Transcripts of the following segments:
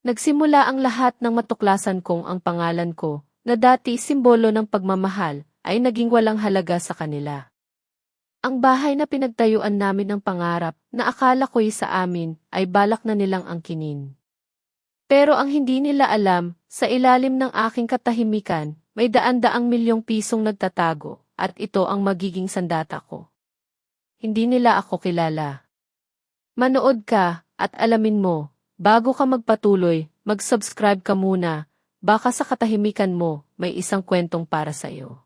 Nagsimula ang lahat ng matuklasan kong ang pangalan ko, na dati simbolo ng pagmamahal, ay naging walang halaga sa kanila. Ang bahay na pinagtayuan namin ng pangarap, na akala ko'y sa amin, ay balak na nilang angkinin. Pero ang hindi nila alam, sa ilalim ng aking katahimikan, may daan-daang milyong pisong nagtatago, at ito ang magiging sandata ko. Hindi nila ako kilala. Manood ka, at alamin mo, bago ka magpatuloy, mag-subscribe ka muna, baka sa katahimikan mo, may isang kwentong para sa iyo.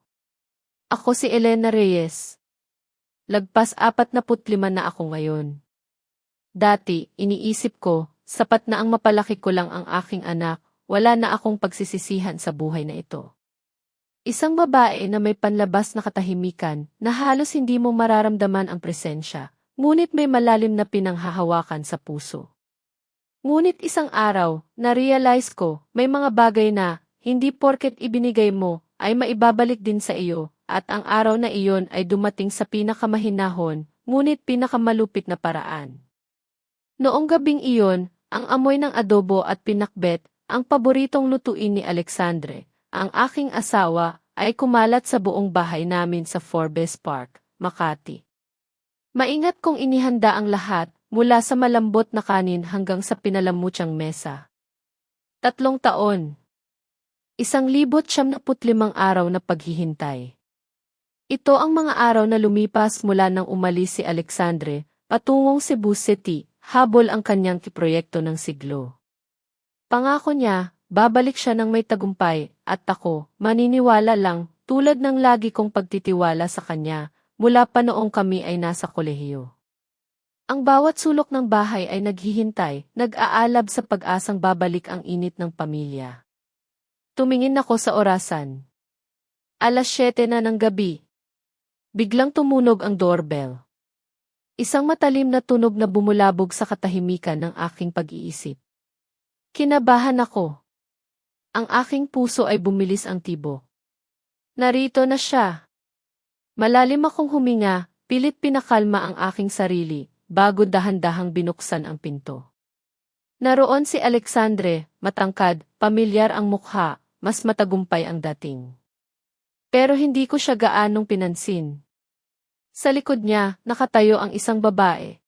Ako si Elena Reyes. Lagpas 45 na ako ngayon. Dati, iniisip ko, sapat na ang mapalaki ko lang ang aking anak, wala na akong pagsisisihan sa buhay na ito. Isang babae na may panlabas na katahimikan, na halos hindi mo mararamdaman ang presensya, ngunit may malalim na pinanghahawakan sa puso. Ngunit isang araw, na-realize ko, may mga bagay na, hindi porket ibinigay mo, ay maibabalik din sa iyo, at ang araw na iyon ay dumating sa pinakamahinahon, ngunit pinakamalupit na paraan. Noong gabing iyon, ang amoy ng adobo at pinakbet, ang paboritong lutuin ni Alexandre, ang aking asawa, ay kumalat sa buong bahay namin sa Forbes Park, Makati. Maingat kong inihanda ang lahat, mula sa malambot na kanin hanggang sa pinalamutyang mesa. 3 taon. 1,075 araw na paghihintay. Ito ang mga araw na lumipas mula nang umalis si Alexandre, patungong Cebu City, habol ang kanyang proyekto ng siglo. Pangako niya, babalik siya ng may tagumpay, at ako, maniniwala lang, tulad ng lagi kong pagtitiwala sa kanya, mula pa noong kami ay nasa kolehiyo. Ang bawat sulok ng bahay ay naghihintay, nag-aalab sa pag-asang babalik ang init ng pamilya. Tumingin ako sa orasan. 7:00 na ng gabi. Biglang tumunog ang doorbell. Isang matalim na tunog na bumulabog sa katahimikan ng aking pag-iisip. Kinabahan ako. Ang aking puso ay bumilis ang tibok. Narito na siya. Malalim akong huminga, pilit pinakalma ang aking sarili, bago dahan-dahang binuksan ang pinto. Naroon si Alexandre, matangkad, pamilyar ang mukha, mas matagumpay ang dating. Pero hindi ko siya gaanong pinansin. Sa likod niya, nakatayo ang isang babae.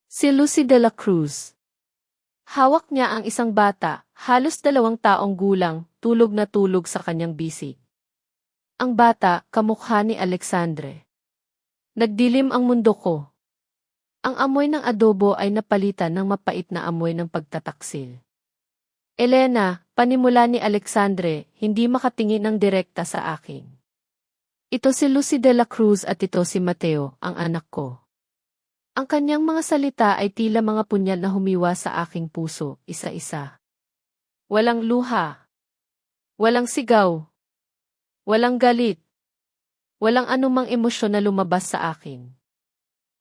Si Lucy de la Cruz. Hawak niya ang isang bata, halos 2 taong gulang, tulog na tulog sa kanyang bisig. Ang bata, kamukha ni Alexandre. Nagdilim ang mundo ko. Ang amoy ng adobo ay napalitan ng mapait na amoy ng pagtataksil. Elena, panimula ni Alexandre, hindi makatingin ng direkta sa akin. Ito si Lucy de la Cruz at ito si Mateo, ang anak ko. Ang kanyang mga salita ay tila mga punyal na humiwa sa aking puso, isa-isa. Walang luha. Walang sigaw. Walang galit. Walang anumang emosyon na lumabas sa akin.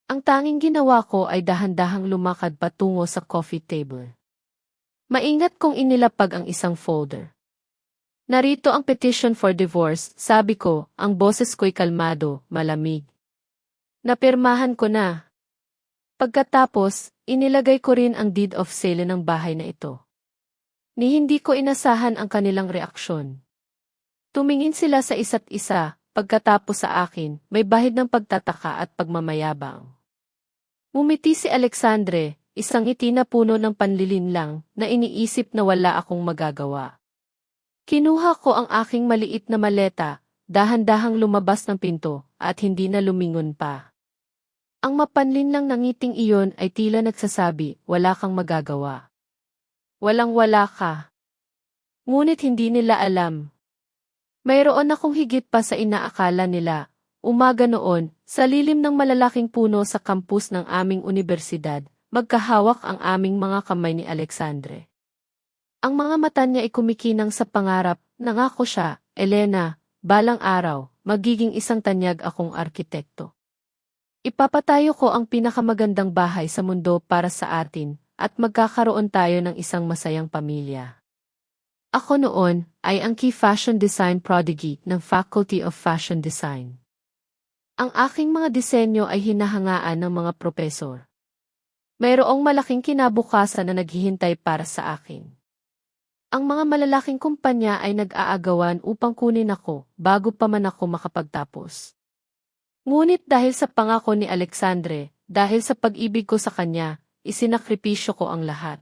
Ang tanging ginawa ko ay dahan-dahang lumakad patungo sa coffee table. Maingat kong inilapag ang isang folder. Narito ang petition for divorce, sabi ko, ang boses ko'y kalmado, malamig. Napirmahan ko na. Pagkatapos, inilagay ko rin ang deed of sale ng bahay na ito. Ni hindi ko inasahan ang kanilang reaksyon. Tumingin sila sa isa't isa, pagkatapos sa akin, may bahid ng pagtataka at pagmamayabang. Ngumiti si Alexandre, isang ngiti na puno ng panlilinlang, na iniisip na wala akong magagawa. Kinuha ko ang aking maliit na maleta, dahan-dahang lumabas ng pinto, at hindi na lumingon pa. Ang mapanlinlang na ngiting iyon ay tila nagsasabi, wala kang magagawa. Walang-wala ka. Ngunit hindi nila alam. Mayroon akong higit pa sa inaakala nila. Umaga noon, sa lilim ng malalaking puno sa kampus ng aming universidad, magkahawak ang aming mga kamay ni Alexandre. Ang mga mata niya ay kumikinang sa pangarap, nangako siya, Elena, balang araw, magiging isang tanyag akong arkitekto. Ipapatayo ko ang pinakamagandang bahay sa mundo para sa atin, at magkakaroon tayo ng isang masayang pamilya. Ako noon ay ang key fashion design prodigy ng Faculty of Fashion Design. Ang aking mga disenyo ay hinahangaan ng mga propesor. Mayroong malaking kinabukasan na naghihintay para sa akin. Ang mga malalaking kumpanya ay nag-aagawan upang kunin ako bago pa man ako makapagtapos. Ngunit dahil sa pangako ni Alexandre, dahil sa pag-ibig ko sa kanya, isinakripisyo ko ang lahat.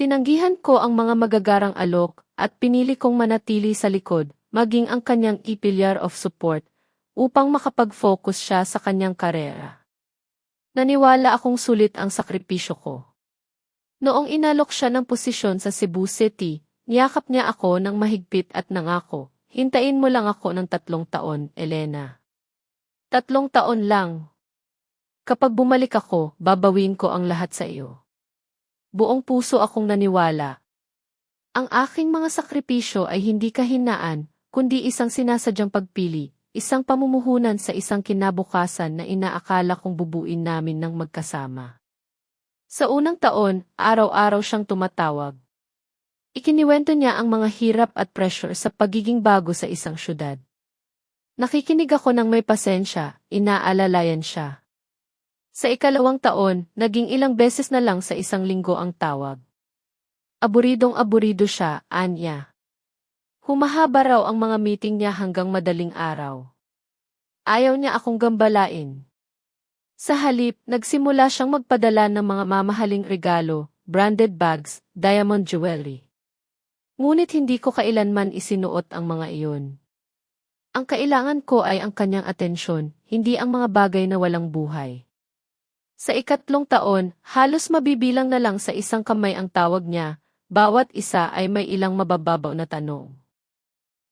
Tinanggihan ko ang mga magagarang alok at pinili kong manatili sa likod, maging ang kanyang pillar of support, upang makapag-focus siya sa kanyang karera. Naniwala akong sulit ang sakripisyo ko. Noong inalok siya ng posisyon sa Cebu City, niyakap niya ako ng mahigpit at nangako, hintayin mo lang ako ng 3 taon, Elena. 3 taon lang. Kapag bumalik ako, babawin ko ang lahat sa iyo. Buong puso akong naniwala. Ang aking mga sakripisyo ay hindi kahinaan, kundi isang sinasadyang pagpili, isang pamumuhunan sa isang kinabukasan na inaakala kong bubuin namin ng magkasama. Sa unang taon, araw-araw siyang tumatawag. Ikiniwento niya ang mga hirap at pressure sa pagiging bago sa isang syudad. Nakikinig ako ng may pasensya, inaalalayan siya. Sa ikalawang taon, naging ilang beses na lang sa isang linggo ang tawag. Aburidong-aburido siya, anya. Humahaba raw ang mga meeting niya hanggang madaling araw. Ayaw niya akong gambalain. Sa halip, nagsimula siyang magpadala ng mga mamahaling regalo, branded bags, diamond jewelry. Ngunit hindi ko kailanman isinuot ang mga iyon. Ang kailangan ko ay ang kanyang atensyon, hindi ang mga bagay na walang buhay. Sa ikatlong taon, halos mabibilang na lang sa isang kamay ang tawag niya, bawat isa ay may ilang mabababaw na tanong.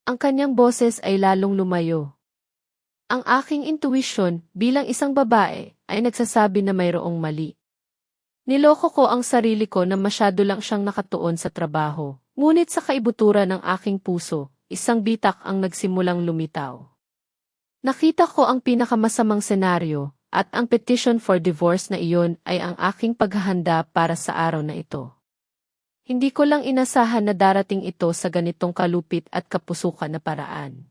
Ang kanyang boses ay lalong lumayo. Ang aking intuition bilang isang babae ay nagsasabi na mayroong mali. Niloko ko ang sarili ko na masyado lang siyang nakatuon sa trabaho, ngunit sa kaibuturan ng aking puso, isang bitak ang nagsimulang lumitaw. Nakita ko ang pinakamasamang senaryo, at ang petition for divorce na iyon ay ang aking paghahanda para sa araw na ito. Hindi ko lang inasahan na darating ito sa ganitong kalupit at kapusukan na paraan.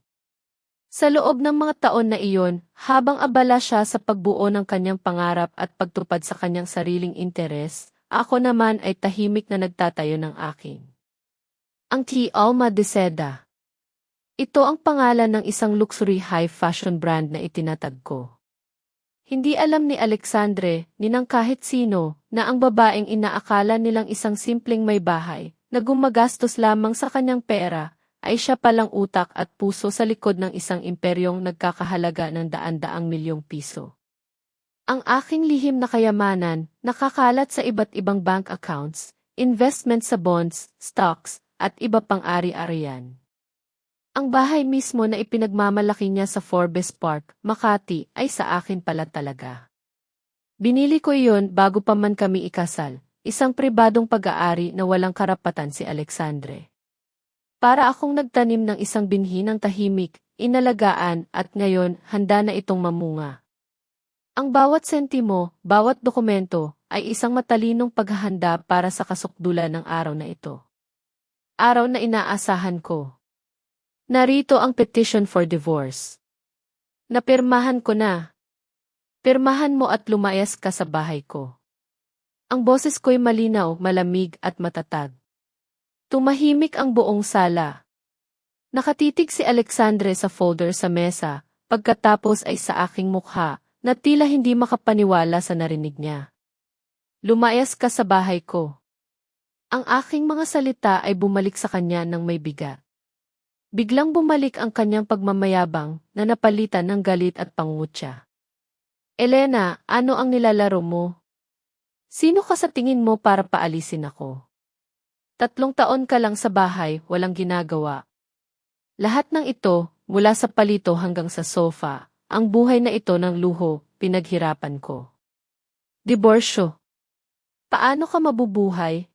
Sa loob ng mga taon na iyon, habang abala siya sa pagbuo ng kanyang pangarap at pagtupad sa kanyang sariling interes, ako naman ay tahimik na nagtatayo ng aking. Ang T. Alma de Seda. Ito ang pangalan ng isang luxury high fashion brand na itinatag ko. Hindi alam ni Alexandre, ni ng kahit sino, na ang babaeng inaakala nilang isang simpleng may bahay, na gumagastos lamang sa kanyang pera, ay siya palang utak at puso sa likod ng isang imperyong nagkakahalaga ng daan-daang milyong piso. Ang aking lihim na kayamanan, nakakalat sa iba't ibang bank accounts, investment sa bonds, stocks, at iba pang ari-arian. Ang bahay mismo na ipinagmamalaki niya sa Forbes Park, Makati, ay sa akin pala talaga. Binili ko iyon bago pa man kami ikasal, isang pribadong pag-aari na walang karapatan si Alexandre. Para akong nagtanim ng isang binhi ng tahimik, inalagaan at ngayon handa na itong mamunga. Ang bawat sentimo, bawat dokumento, ay isang matalinong paghahanda para sa kasukdulan ng araw na ito. Araw na inaasahan ko. Narito ang petition for divorce. Napirmahan ko na. Pirmahan mo at lumayas ka sa bahay ko. Ang boses ko'y malinaw, malamig at matatag. Tumahimik ang buong sala. Nakatitig si Alexandre sa folder sa mesa, pagkatapos ay sa aking mukha, na tila hindi makapaniwala sa narinig niya. Lumayas ka sa bahay ko. Ang aking mga salita ay bumalik sa kanya ng may bigat. Biglang bumalik ang kanyang pagmamayabang na napalitan ng galit at pangungutya. Elena, ano ang nilalaro mo? Sino ka sa tingin mo para paalisin ako? 3 taon ka lang sa bahay, walang ginagawa. Lahat ng ito, mula sa palito hanggang sa sofa, ang buhay na ito ng luho, pinaghirapan ko. Diborsyo. Paano ka mabubuhay?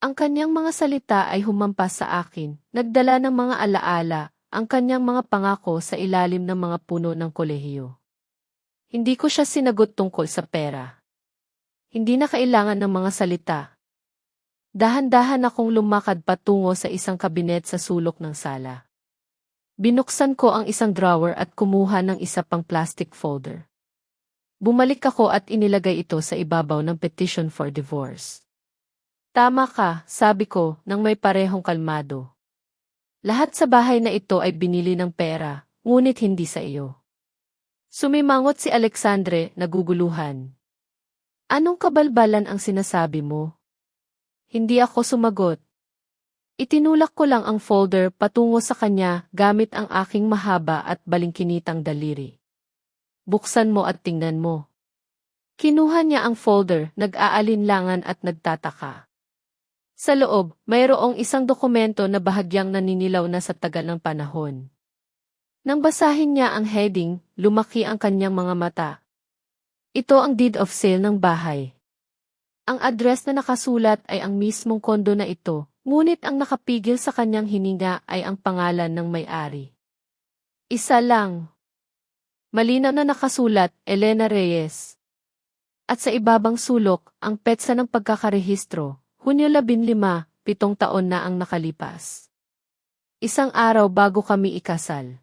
Ang kanyang mga salita ay humampas sa akin, nagdala ng mga alaala, ang kanyang mga pangako sa ilalim ng mga puno ng kolehiyo. Hindi ko siya sinagot tungkol sa pera. Hindi na kailangan ng mga salita. Dahan-dahan akong lumakad patungo sa isang kabinet sa sulok ng sala. Binuksan ko ang isang drawer at kumuha ng isa pang plastic folder. Bumalik ako at inilagay ito sa ibabaw ng petition for divorce. Tama ka, sabi ko, nang may parehong kalmado. Lahat sa bahay na ito ay binili ng pera, ngunit hindi sa iyo. Sumimangot si Alexandre, naguguluhan. Anong kabalbalan ang sinasabi mo? Hindi ako sumagot. Itinulak ko lang ang folder patungo sa kanya gamit ang aking mahaba at balingkinitang daliri. Buksan mo at tingnan mo. Kinuha niya ang folder, nag-aalinlangan at nagtataka. Sa loob, mayroong isang dokumento na bahagyang naninilaw na sa tagal ng panahon. Nang basahin niya ang heading, lumaki ang kanyang mga mata. Ito ang deed of sale ng bahay. Ang address na nakasulat ay ang mismong kondo na ito, ngunit ang nakapigil sa kanyang hininga ay ang pangalan ng may-ari. Isa lang. Malinaw na nakasulat, Elena Reyes. At sa ibabang sulok, ang petsa ng pagkakarehistro, Hunyo 15, 7 taon na ang nakalipas. Isang araw bago kami ikasal.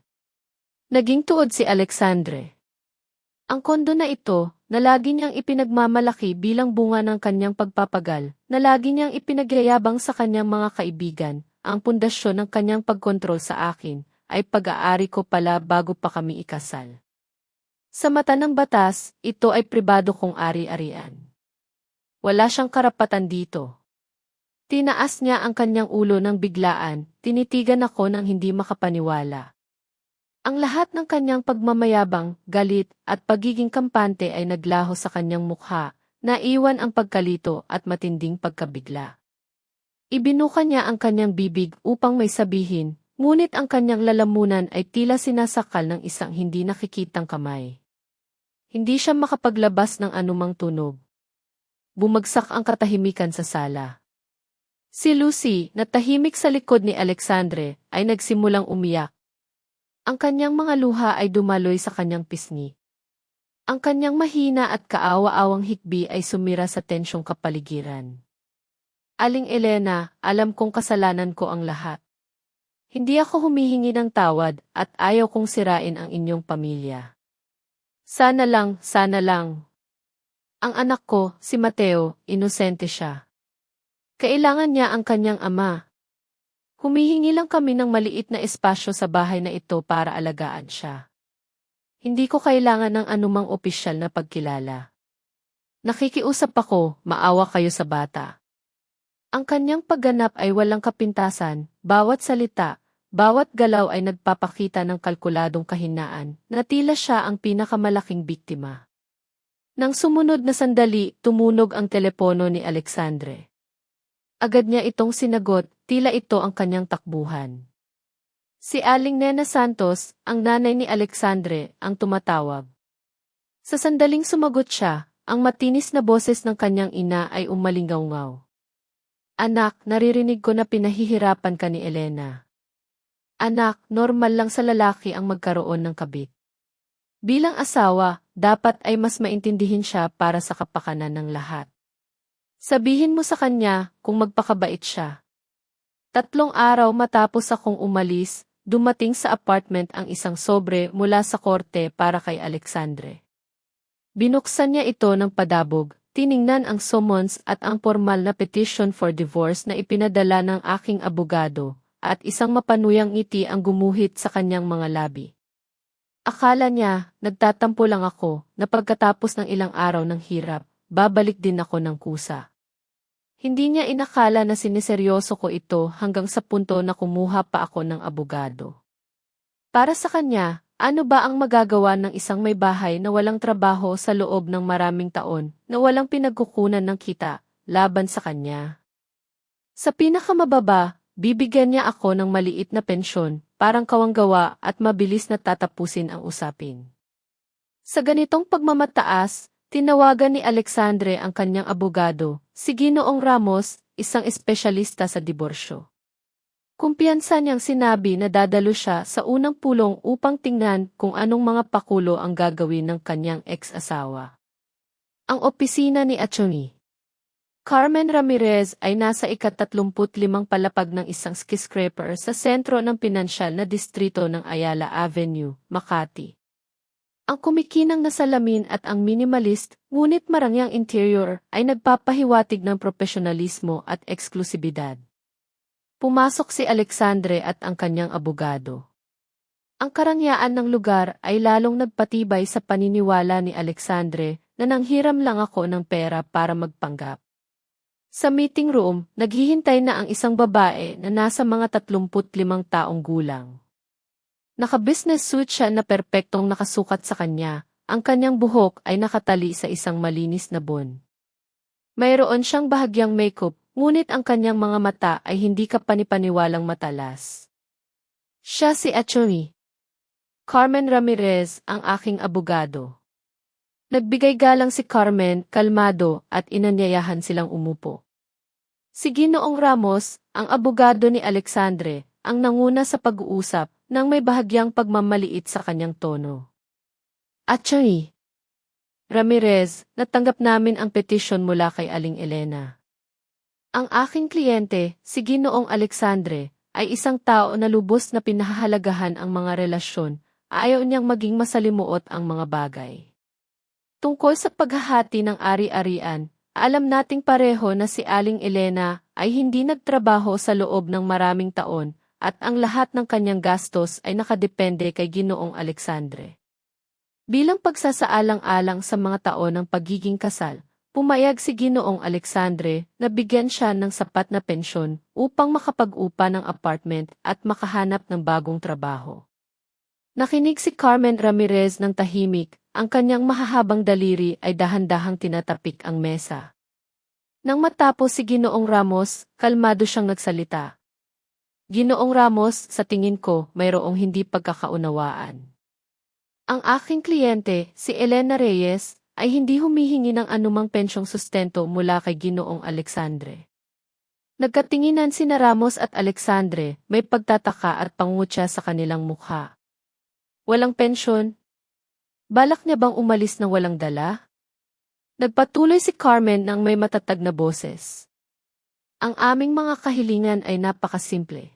Naging tuod si Alexandre. Ang kondo na ito, na lagi niyang ipinagmamalaki bilang bunga ng kanyang pagpapagal, na lagi niyang ipinagyayabang sa kanyang mga kaibigan, ang pundasyon ng kanyang pagkontrol sa akin, ay pag-aari ko pala bago pa kami ikasal. Sa mata ng batas, ito ay pribado kong ari-arian. Wala siyang karapatan dito. Tinaas niya ang kanyang ulo ng biglaan, tinitigan ako ng hindi makapaniwala. Ang lahat ng kanyang pagmamayabang, galit, at pagiging kampante ay naglaho sa kanyang mukha, naiwan ang pagkalito at matinding pagkabigla. Ibinuka niya ang kanyang bibig upang may sabihin, ngunit ang kanyang lalamunan ay tila sinasakal ng isang hindi nakikitang kamay. Hindi siya makapaglabas ng anumang tunog. Bumagsak ang katahimikan sa sala. Si Lucy, na tahimik sa likod ni Alexandre, ay nagsimulang umiyak. Ang kanyang mga luha ay dumaloy sa kanyang pisngi. Ang kanyang mahina at kaawa-awang hikbi ay sumira sa tensyong kapaligiran. Aling Elena, alam kong kasalanan ko ang lahat. Hindi ako humihingi ng tawad at ayaw kong sirain ang inyong pamilya. Sana lang, sana lang. Ang anak ko, si Mateo, inosente siya. Kailangan niya ang kanyang ama. Humihingi lang kami ng maliit na espasyo sa bahay na ito para alagaan siya. Hindi ko kailangan ng anumang opisyal na pagkilala. Nakikiusap ako, maawa kayo sa bata. Ang kanyang pagganap ay walang kapintasan, bawat salita, bawat galaw ay nagpapakita ng kalkuladong kahinaan, na tila siya ang pinakamalaking biktima. Nang sumunod na sandali, tumunog ang telepono ni Alexandre. Agad niya itong sinagot, tila ito ang kanyang takbuhan. Si Aling Nena Santos, ang nanay ni Alexandre, ang tumatawag. Sa sandaling sumagot siya, ang matinis na boses ng kanyang ina ay umalingaw-ngaw. Anak, naririnig ko na pinahihirapan ka ni Elena. Anak, normal lang sa lalaki ang magkaroon ng kabit. Bilang asawa, dapat ay mas maintindihin siya para sa kapakanan ng lahat. Sabihin mo sa kanya kung magpakabait siya. 3 araw matapos akong umalis, dumating sa apartment ang isang sobre mula sa korte para kay Alexandre. Binuksan niya ito ng padabog, tiningnan ang summons at ang formal na petition for divorce na ipinadala ng aking abogado, at isang mapanuyang ngiti ang gumuhit sa kanyang mga labi. Akala niya, nagtatampo lang ako, na pagkatapos ng ilang araw ng hirap, babalik din ako ng kusa. Hindi niya inakala na siniseryoso ko ito hanggang sa punto na kumuha pa ako ng abogado. Para sa kanya, ano ba ang magagawa ng isang may bahay na walang trabaho sa loob ng maraming taon, na walang pinagkukunan ng kita, laban sa kanya? Sa pinakamababa, bibigyan niya ako ng maliit na pensyon, parang kawanggawa at mabilis na tatapusin ang usapin. Sa ganitong pagmamataas, tinawagan ni Alexandre ang kanyang abogado, si Ginoong Ramos, isang espesyalista sa diborsyo. Kumpiyansa niyang sinabi na dadalo siya sa unang pulong upang tingnan kung anong mga pakulo ang gagawin ng kanyang ex-asawa. Ang opisina ni Atty. Carmen Ramirez ay nasa ika-35 palapag ng isang skyscraper sa sentro ng pinansyal na distrito ng Ayala Avenue, Makati. Ang kumikinang na salamin at ang minimalist, ngunit marangyang interior ay nagpapahiwatig ng profesionalismo at eksklusibidad. Pumasok si Alexandre at ang kanyang abogado. Ang karangyaan ng lugar ay lalong nagpatibay sa paniniwala ni Alexandre na nanghiram lang ako ng pera para magpanggap. Sa meeting room, naghihintay na ang isang babae na nasa mga 35 taong gulang. Naka-business suit siya na perpektong nakasukat sa kanya, ang kanyang buhok ay nakatali sa isang malinis na bon. Mayroon siyang bahagyang makeup, ngunit ang kanyang mga mata ay hindi kapanipaniwalang matalas. Siya si Atty. Carmen Ramirez, ang aking abogado. Nagbigay galang si Carmen, kalmado, at inanyayahan silang umupo. Si Ginoong Ramos, ang abogado ni Alexandre, ang nanguna sa pag-uusap, nang may bahagyang pagmamaliit sa kanyang tono. Atty. Ramirez, natanggap namin ang petisyon mula kay Aling Elena. Ang aking kliyente, si Ginoong Alexandre, ay isang tao na lubos na pinahahalagahan ang mga relasyon, ayaw niyang maging masalimuot ang mga bagay. Tungkol sa paghahati ng ari-arian, alam nating pareho na si Aling Elena ay hindi nagtrabaho sa loob ng maraming taon, at ang lahat ng kanyang gastos ay nakadepende kay Ginoong Alexandre. Bilang pagsasaalang-alang sa mga taon ng pagiging kasal, pumayag si Ginoong Alexandre na bigyan siya ng sapat na pensyon upang makapag-upa ng apartment at makahanap ng bagong trabaho. Nakinig si Carmen Ramirez ng tahimik, ang kanyang mahahabang daliri ay dahan-dahang tinatapik ang mesa. Nang matapos si Ginoong Ramos, kalmado siyang nagsalita. Ginoong Ramos, sa tingin ko, mayroong hindi pagkakaunawaan. Ang aking kliyente, si Elena Reyes, ay hindi humihingi ng anumang pensyong sustento mula kay Ginoong Alexandre. Nagkatinginan sina Ramos at Alexandre, may pagtataka at pangutya sa kanilang mukha. Walang pensyon? Balak niya bang umalis ng walang dala? Nagpatuloy si Carmen nang may matatag na boses. Ang aming mga kahilingan ay napakasimple.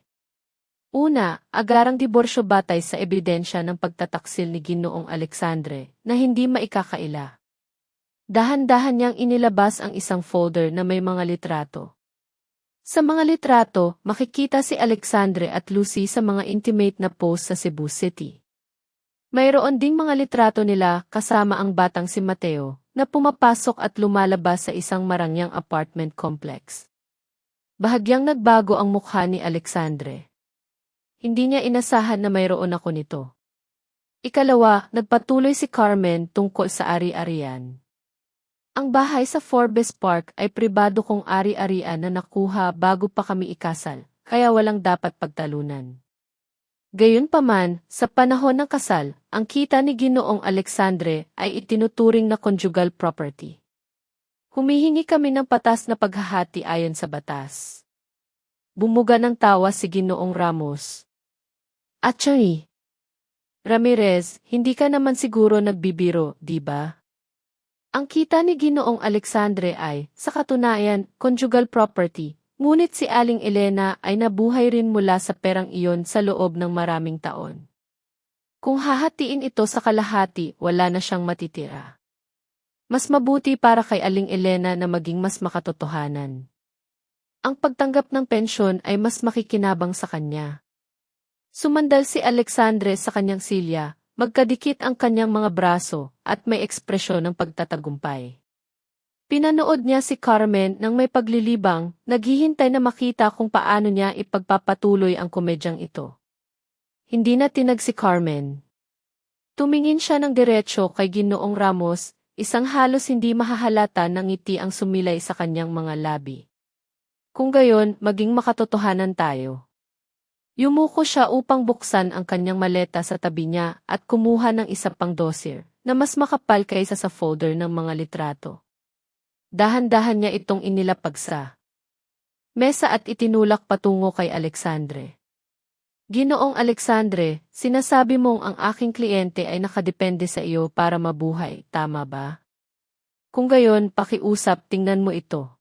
Una, agarang diborsyo batay sa ebidensya ng pagtataksil ni Ginoong Alexandre na hindi maikakaila. Dahan-dahan niyang inilabas ang isang folder na may mga litrato. Sa mga litrato, makikita si Alexandre at Lucy sa mga intimate na post sa Cebu City. Mayroon ding mga litrato nila kasama ang batang si Mateo na pumapasok at lumalabas sa isang marangyang apartment complex. Bahagyang nagbago ang mukha ni Alexandre. Hindi niya inasahan na mayroon ako nito. Ikalawa, nagpatuloy si Carmen tungkol sa ari-arian. Ang bahay sa Forbes Park ay pribado kong ari-arian na nakuha bago pa kami ikasal, kaya walang dapat pagtalunan. Gayunpaman, sa panahon ng kasal, ang kita ni Ginoong Alexandre ay itinuturing na conjugal property. Humihingi kami ng patas na paghahati ayon sa batas. Bumuga ng tawa si Ginoong Ramos. Atty. Ramirez, hindi ka naman siguro nagbibiro, di ba? Ang kita ni Ginoong Alexandre ay, sa katunayan, conjugal property, ngunit si Aling Elena ay nabuhay rin mula sa perang iyon sa loob ng maraming taon. Kung hahatiin ito sa kalahati, wala na siyang matitira. Mas mabuti para kay Aling Elena na maging mas makatotohanan. Ang pagtanggap ng pensyon ay mas makikinabang sa kanya. Sumandal si Alexandre sa kanyang silya, magkadikit ang kanyang mga braso, at may ekspresyon ng pagtatagumpay. Pinanood niya si Carmen nang may paglilibang, naghihintay na makita kung paano niya ipagpapatuloy ang komedyang ito. Hindi na tinag si Carmen. Tumingin siya ng diretsyo kay Ginoong Ramos, isang halos hindi mahahalata ng ngiti ang sumilay sa kanyang mga labi. Kung gayon, maging makatotohanan tayo. Yumuko siya upang buksan ang kanyang maleta sa tabi niya at kumuha ng isa pang dossier na mas makapal kaysa sa folder ng mga litrato. Dahan-dahan niya itong inilapag sa mesa at itinulak patungo kay Alexandre. Ginoong Alexandre, sinasabi mong ang aking kliyente ay nakadepende sa iyo para mabuhay, tama ba? Kung gayon, pakiusap, tingnan mo ito.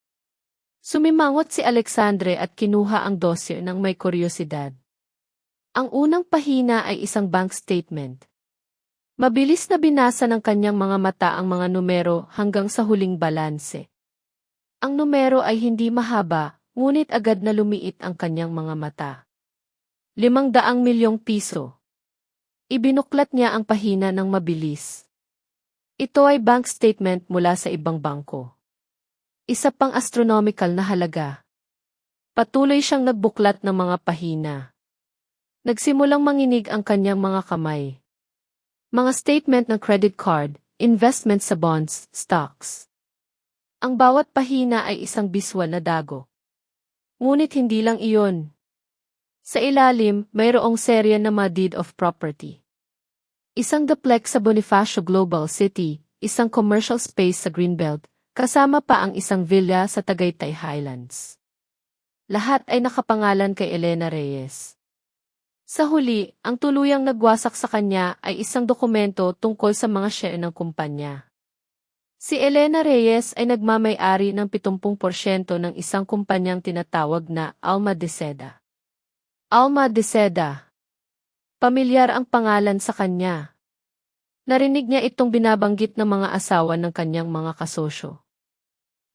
Sumimangot si Alexandre at kinuha ang dossier ng may kuryosidad. Ang unang pahina ay isang bank statement. Mabilis na binasa ng kanyang mga mata ang mga numero hanggang sa huling balanse. Ang numero ay hindi mahaba, ngunit agad na lumiit ang kanyang mga mata. 500 milyong piso. Ibinuklat niya ang pahina ng mabilis. Ito ay bank statement mula sa ibang bangko. Isa pang astronomical na halaga. Patuloy siyang nagbuklat ng mga pahina. Nagsimulang manginig ang kanyang mga kamay. Mga statement ng credit card, investment sa bonds, stocks. Ang bawat pahina ay isang biswal na dago. Ngunit hindi lang iyon. Sa ilalim, mayroong serya ng mga deed of property. Isang duplex sa Bonifacio Global City, isang commercial space sa Greenbelt, kasama pa ang isang villa sa Tagaytay Highlands. Lahat ay nakapangalan kay Elena Reyes. Sa huli, ang tuluyang nagwasak sa kanya ay isang dokumento tungkol sa mga share ng kumpanya. Si Elena Reyes ay nagmamay-ari ng 70% ng isang kumpanyang tinatawag na Alma de Seda. Alma de Seda. Pamilyar ang pangalan sa kanya. Narinig niya itong binabanggit ng mga asawa ng kanyang mga kasosyo.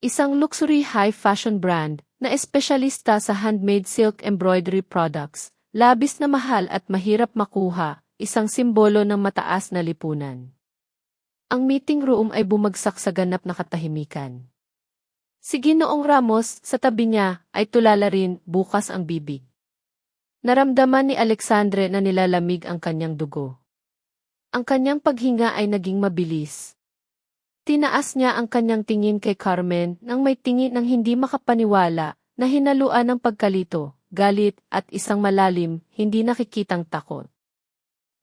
Isang luxury high fashion brand na espesyalista sa handmade silk embroidery products, labis na mahal at mahirap makuha, isang simbolo ng mataas na lipunan. Ang meeting room ay bumagsak sa ganap na katahimikan. Si Ginoong Ramos, sa tabi niya, ay tulala rin, bukas ang bibig. Naramdaman ni Alexandre na nilalamig ang kanyang dugo. Ang kanyang paghinga ay naging mabilis. Tinaas niya ang kanyang tingin kay Carmen nang may tingin ng hindi makapaniwala na hinaluan ng pagkalito, galit at isang malalim, hindi nakikitang takot.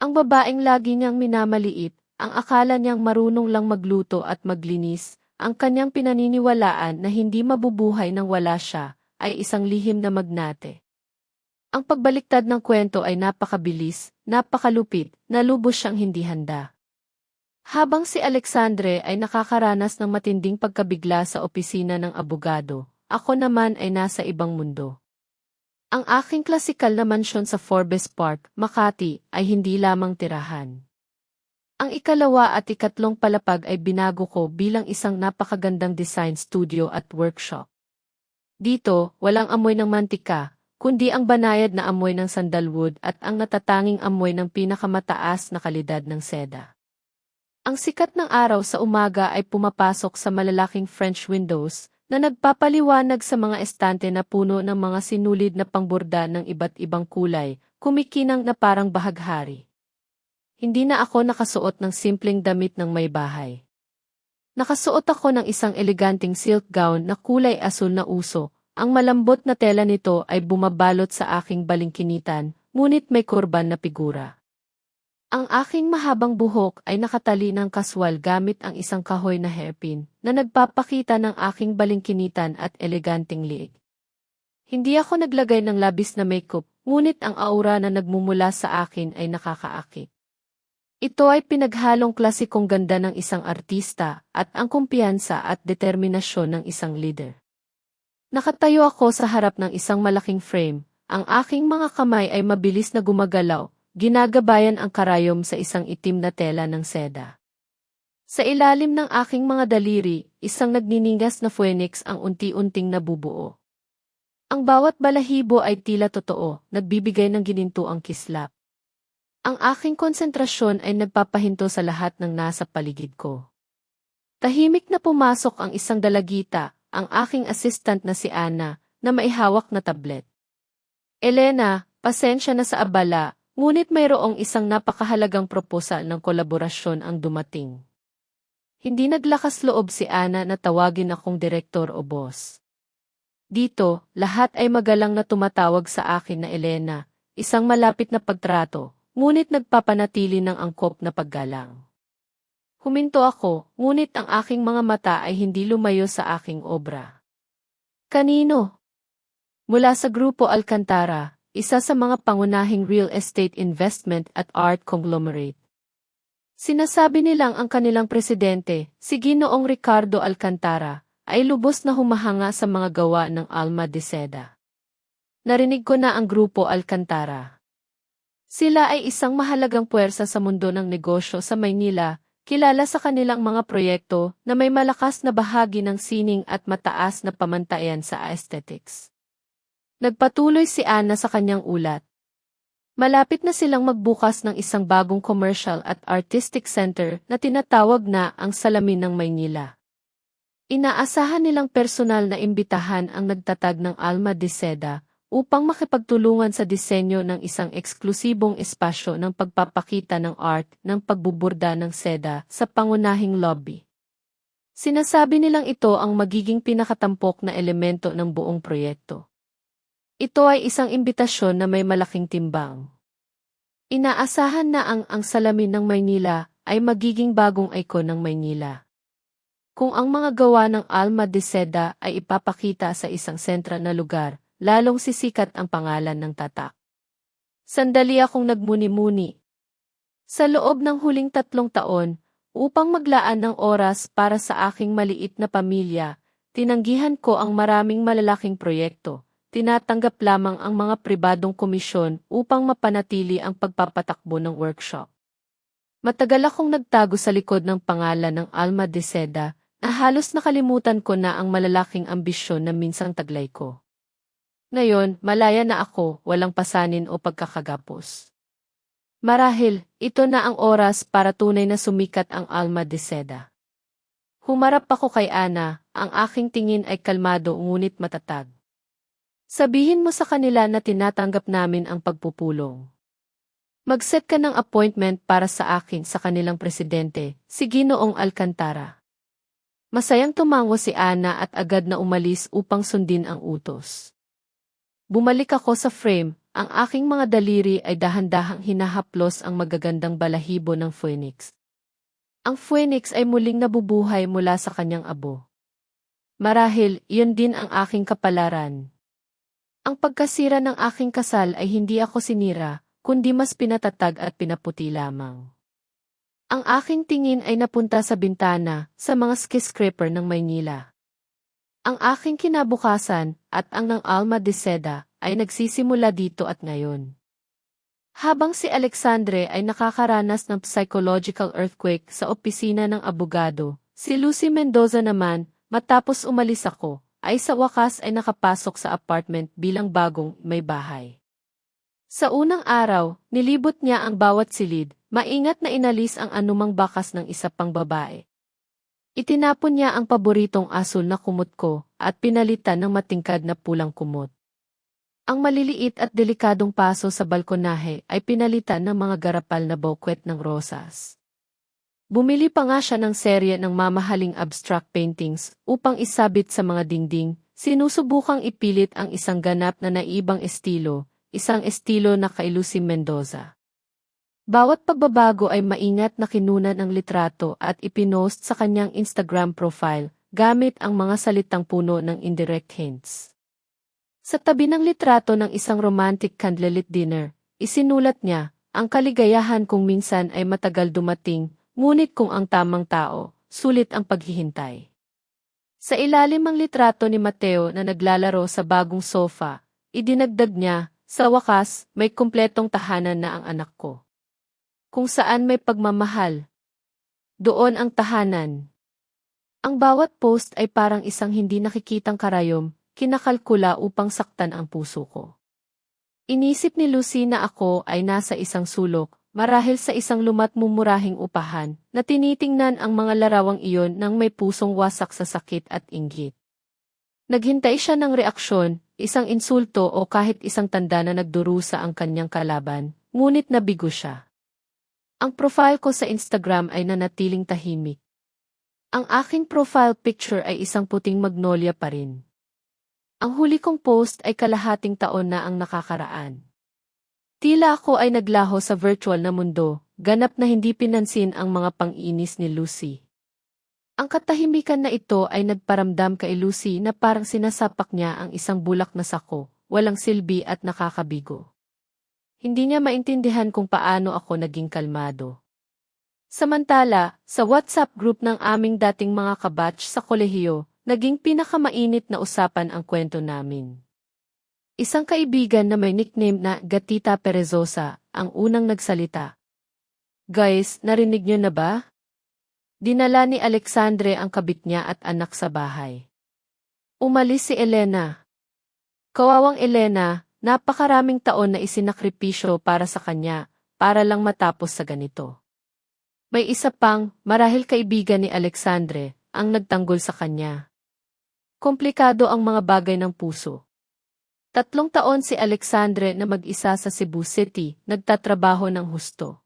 Ang babaeng lagi niyang minamaliit, ang akala niyang marunong lang magluto at maglinis, ang kanyang pinaniniwalaan na hindi mabubuhay nang wala siya, ay isang lihim na magnate. Ang pagbaliktad ng kwento ay napakabilis, napakalupit, na lubos siyang hindi handa. Habang si Alexandre ay nakakaranas ng matinding pagkabigla sa opisina ng abogado, ako naman ay nasa ibang mundo. Ang aking klasikal na mansyon sa Forbes Park, Makati, ay hindi lamang tirahan. Ang ikalawa at ikatlong palapag ay binago ko bilang isang napakagandang design studio at workshop. Dito, walang amoy ng mantika, kundi ang banayad na amoy ng sandalwood at ang natatanging amoy ng pinakamataas na kalidad ng seda. Ang sikat ng araw sa umaga ay pumapasok sa malalaking French windows na nagpapaliwanag sa mga estante na puno ng mga sinulid na pangborda ng iba't ibang kulay, kumikinang na parang bahaghari. Hindi na ako nakasuot ng simpleng damit ng may bahay. Nakasuot ako ng isang eleganting silk gown na kulay asul na uso. Ang malambot na tela nito ay bumabalot sa aking balingkinitan, ngunit may kurban na figura. Ang aking mahabang buhok ay nakatali ng kaswal gamit ang isang kahoy na hairpin na nagpapakita ng aking balingkinitan at eleganteng liig. Hindi ako naglagay ng labis na makeup, ngunit ang aura na nagmumula sa akin ay nakakaakit. Ito ay pinaghalong klasikong ganda ng isang artista at ang kumpiyansa at determinasyon ng isang leader. Nakatayo ako sa harap ng isang malaking frame, ang aking mga kamay ay mabilis na gumagalaw, ginagabayan ang karayom sa isang itim na tela ng seda. Sa ilalim ng aking mga daliri, isang nagniningas na phoenix ang unti-unting nabubuo. Ang bawat balahibo ay tila totoo, nagbibigay ng ginintuang kislap. Ang aking konsentrasyon ay nagpapahinto sa lahat ng nasa paligid ko. Tahimik na pumasok ang isang dalagita, ang aking assistant na si Ana, na maihawak na tablet. Elena, pasensya na sa abala, ngunit mayroong isang napakahalagang proposal ng kolaborasyon ang dumating. Hindi naglakas loob si Ana na tawagin akong direktor o boss. Dito, lahat ay magalang na tumatawag sa akin na Elena, isang malapit na pagtrato, ngunit nagpapanatili ng angkop na paggalang. Huminto ako, ngunit ang aking mga mata ay hindi lumayo sa aking obra. Kanino? Mula sa Grupo Alcantara, isa sa mga pangunahing real estate investment at art conglomerate. Sinasabi nilang ang kanilang presidente, si Ginoong Ricardo Alcantara, ay lubos na humahanga sa mga gawa ng Alma de Seda. Narinig ko na ang Grupo Alcantara. Sila ay isang mahalagang puwersa sa mundo ng negosyo sa Maynila, kilala sa kanilang mga proyekto na may malakas na bahagi ng sining at mataas na pamantayan sa aesthetics. Nagpatuloy si Ana sa kanyang ulat. Malapit na silang magbukas ng isang bagong commercial at artistic center na tinatawag na ang Salamin ng Maynila. Inaasahan nilang personal na imbitahan ang nagtatag ng Alma de Seda upang makipagtulungan sa disenyo ng isang eksklusibong espasyo ng pagpapakita ng art ng pagbuburda ng seda sa pangunahing lobby. Sinasabi nilang ito ang magiging pinakatampok na elemento ng buong proyekto. Ito ay isang imbitasyon na may malaking timbang. Inaasahan na ang Salamin ng Maynila ay magiging bagong ikon ng Maynila. Kung ang mga gawa ng Alma de Seda ay ipapakita sa isang sentral na lugar, lalong sisikat ang pangalan ng tatak. Sandali akong nagmuni-muni. Sa loob ng huling 3 taon, upang maglaan ng oras para sa aking maliit na pamilya, tinanggihan ko ang maraming malalaking proyekto. Tinatanggap lamang ang mga pribadong komisyon upang mapanatili ang pagpapatakbo ng workshop. Matagal akong nagtago sa likod ng pangalan ng Alma de Seda, na halos nakalimutan ko na ang malalaking ambisyon na minsang taglay ko. Ngayon, malaya na ako, walang pasanin o pagkakagapos. Marahil, ito na ang oras para tunay na sumikat ang Alma de Seda. Humarap ako kay Ana, ang aking tingin ay kalmado ngunit matatag. Sabihin mo sa kanila na tinatanggap namin ang pagpupulong. Mag-set ka ng appointment para sa akin sa kanilang presidente, si Ginoong Alcantara. Masayang tumango si Ana at agad na umalis upang sundin ang utos. Bumalik ako sa frame, ang aking mga daliri ay dahan-dahang hinahaplos ang magagandang balahibo ng phoenix. Ang phoenix ay muling nabubuhay mula sa kanyang abo. Marahil, iyon din ang aking kapalaran. Ang pagkasira ng aking kasal ay hindi ako sinira, kundi mas pinatatag at pinaputi lamang. Ang aking tingin ay napunta sa bintana, sa mga skyscraper ng Maynila. Ang aking kinabukasan, at ang ng Alma de Seda, ay nagsisimula dito at ngayon. Habang si Alexandre ay nakakaranas ng psychological earthquake sa opisina ng abogado, si Lucy Mendoza naman, matapos umalis ako, ay sa wakas ay nakapasok sa apartment bilang bagong may bahay. Sa unang araw, nilibot niya ang bawat silid, maingat na inalis ang anumang bakas ng isa pang babae. Itinapon niya ang paboritong asul na kumot ko at pinalitan ng matingkad na pulang kumot. Ang maliliit at delikadong paso sa balkonahe ay pinalitan ng mga garapal na bouquet ng rosas. Bumili pa nga siya ng serye ng mamahaling abstract paintings upang isabit sa mga dingding, sinusubukang ipilit ang isang ganap na naibang estilo, isang estilo na kay Lucy Mendoza. Bawat pagbabago ay maingat na kinunan ng litrato at ipinost sa kanyang Instagram profile, gamit ang mga salitang puno ng indirect hints. Sa tabi ng litrato ng isang romantic candlelit dinner, isinulat niya, ang kaligayahan kung minsan ay matagal dumating, ngunit kung ang tamang tao, sulit ang paghihintay. Sa ilalim ng litrato ni Mateo na naglalaro sa bagong sofa, idinagdag niya, sa wakas, may kumpletong tahanan na ang anak ko. Kung saan may pagmamahal, doon ang tahanan. Ang bawat post ay parang isang hindi nakikitang karayom, kinakalkula upang saktan ang puso ko. Inisip ni Lucy na ako ay nasa isang sulok, marahil sa isang lumat-mumurahing upahan, na tinitingnan ang mga larawang iyon nang may pusong wasak sa sakit at inggit. Naghintay siya ng reaksyon, isang insulto o kahit isang tanda na nagdurusa ang kanyang kalaban, ngunit nabigo siya. Ang profile ko sa Instagram ay nanatiling tahimik. Ang aking profile picture ay isang puting magnolia pa rin. Ang huli kong post ay kalahating taon na ang nakakaraan. Tila ako ay naglaho sa virtual na mundo, ganap na hindi pinansin ang mga pang-inis ni Lucy. Ang katahimikan na ito ay nagparamdam kay Lucy na parang sinasapak niya ang isang bulak na sako, walang silbi at nakakabigo. Hindi niya maintindihan kung paano ako naging kalmado. Samantala, sa WhatsApp group ng aming dating mga kabatch sa kolehiyo, naging pinakamainit na usapan ang kwento namin. Isang kaibigan na may nickname na Gatita Perezosa ang unang nagsalita. Guys, narinig niyo na ba? Dinala ni Alexandre ang kabit niya at anak sa bahay. Umalis si Elena. Kawawang Elena, napakaraming taon na isinakripisyo para sa kanya, para lang matapos sa ganito. May isa pang, marahil kaibigan ni Alexandre, ang nagtanggol sa kanya. Komplikado ang mga bagay ng puso. 3 taon si Alexandre na mag-isa sa Cebu City, nagtatrabaho ng husto.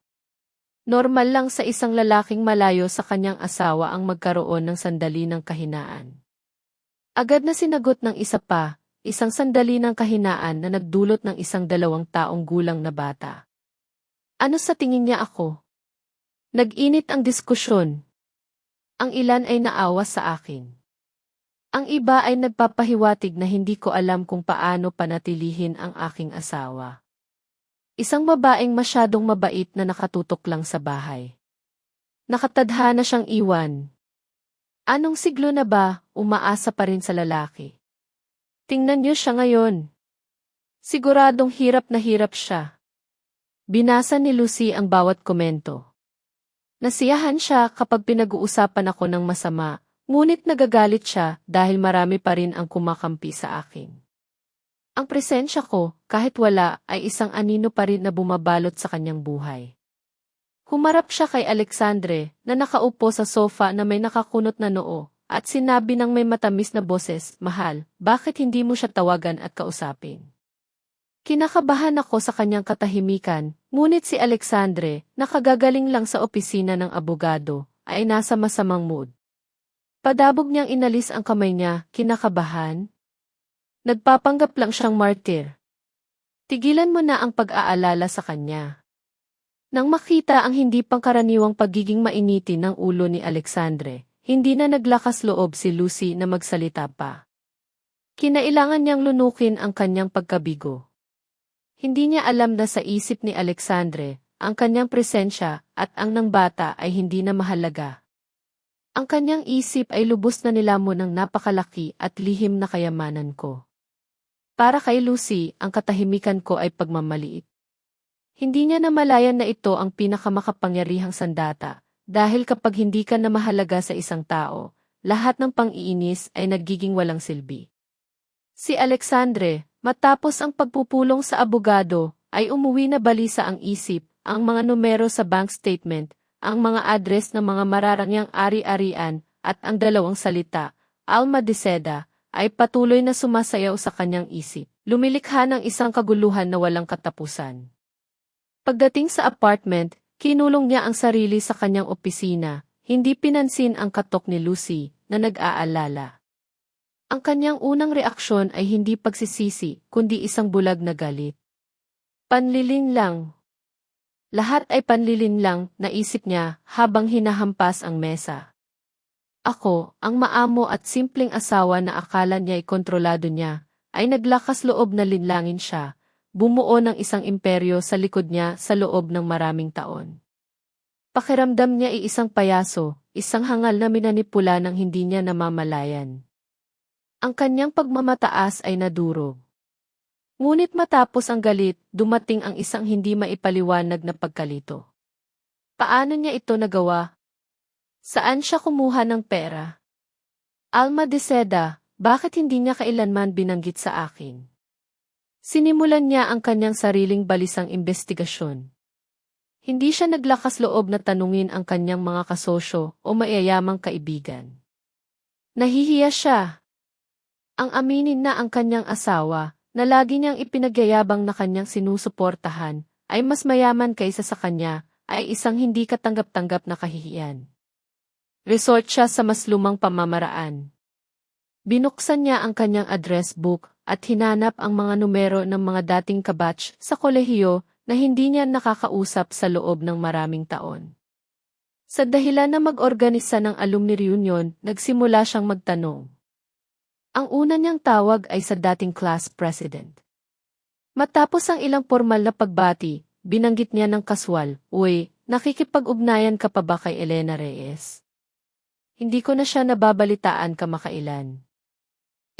Normal lang sa isang lalaking malayo sa kanyang asawa ang magkaroon ng sandali ng kahinaan. Agad na sinagot ng isa pa, isang sandali ng kahinaan na nagdulot ng isang 2 taong gulang na bata. Ano sa tingin niya ako? Nag-init ang diskusyon. Ang ilan ay naawa sa akin. Ang iba ay nagpapahiwatig na hindi ko alam kung paano panatilihin ang aking asawa. Isang babaeng masyadong mabait na nakatutok lang sa bahay. Nakatadhana siyang iwan. Anong siglo na ba, umaasa pa rin sa lalaki? Tingnan niyo siya ngayon. Siguradong hirap na hirap siya. Binasa ni Lucy ang bawat komento. Nasiyahan siya kapag pinag-uusapan ako ng masama, ngunit nagagalit siya dahil marami pa rin ang kumakampi sa akin. Ang presensya ko, kahit wala, ay isang anino pa rin na bumabalot sa kanyang buhay. Humarap siya kay Alexandre na nakaupo sa sofa na may nakakunot na noo at sinabi ng may matamis na boses, "Mahal, bakit hindi mo siya tawagan at kausapin?" Kinakabahan ako sa kanyang katahimikan, ngunit si Alexandre, nakagagaling lang sa opisina ng abogado, ay nasa masamang mood. Padabog niyang inalis ang kamay niya, kinakabahan. Nagpapanggap lang siyang martir. Tigilan mo na ang pag-aalala sa kanya. Nang makita ang hindi pangkaraniwang pagiging mainitin ng ulo ni Alexandre, hindi na naglakas loob si Lucy na magsalita pa. Kinailangan niyang lunukin ang kanyang pagkabigo. Hindi niya alam na sa isip ni Alexandre, ang kanyang presensya at ang ng bata ay hindi na mahalaga. Ang kanyang isip ay lubos na nilamon ng napakalaki at lihim na kayamanan ko. Para kay Lucy, ang katahimikan ko ay pagmamaliit. Hindi niya namalayan na ito ang pinakamakapangyarihang sandata, dahil kapag hindi ka na mahalaga sa isang tao, lahat ng pang-iinis ay nagiging walang silbi. Si Alexandre, matapos ang pagpupulong sa abogado, ay umuwi na balisa ang isip, ang mga numero sa bank statement, ang mga address ng mga mararangyang ari-arian, at ang 2 salita, Alma de Seda, ay patuloy na sumasayaw sa kanyang isip. Lumilikha ng isang kaguluhan na walang katapusan. Pagdating sa apartment, kinulong niya ang sarili sa kanyang opisina, hindi pinansin ang katok ni Lucy, na nag-aalala. Ang kanyang unang reaksyon ay hindi pagsisisi, kundi isang bulag na galit. Panlilin lang. Lahat ay panlilin lang, naisip niya, habang hinahampas ang mesa. Ako, ang maamo at simpleng asawa na akala niya ay kontrolado niya, ay naglakas loob na linlangin siya, bumuo ng isang imperyo sa likod niya sa loob ng maraming taon. Pakiramdam niya ay isang payaso, isang hangal na minanipula ng hindi niya namamalayan. Ang kanyang pagmamataas ay nadurog. Ngunit matapos ang galit, dumating ang isang hindi maipaliwanag na pagkalito. Paano niya ito nagawa? Saan siya kumuha ng pera? Alma de Seda, bakit hindi niya kailanman binanggit sa akin? Sinimulan niya ang kanyang sariling balisang investigasyon. Hindi siya naglakas loob na tanungin ang kanyang mga kasosyo o mayayamang kaibigan. Nahihiya siya. Ang aminin na ang kanyang asawa, na lagi niyang ipinagyayabang na kanyang sinusuportahan, ay mas mayaman kaysa sa kanya, ay isang hindi katanggap-tanggap na kahihiyan. Resort siya sa mas lumang pamamaraan. Binuksan niya ang kanyang address book at hinanap ang mga numero ng mga dating kabatch sa kolehiyo na hindi niya nakakausap sa loob ng maraming taon. Sa dahilan na mag-organisa ng alumni reunion, nagsimula siyang magtanong. Ang una niyang tawag ay sa dating class president. Matapos ang ilang formal na pagbati, binanggit niya ng kaswal, "Uy, nakikipag-ugnayan ka pa ba kay Elena Reyes? Hindi ko na siya nababalitaan kamakailan."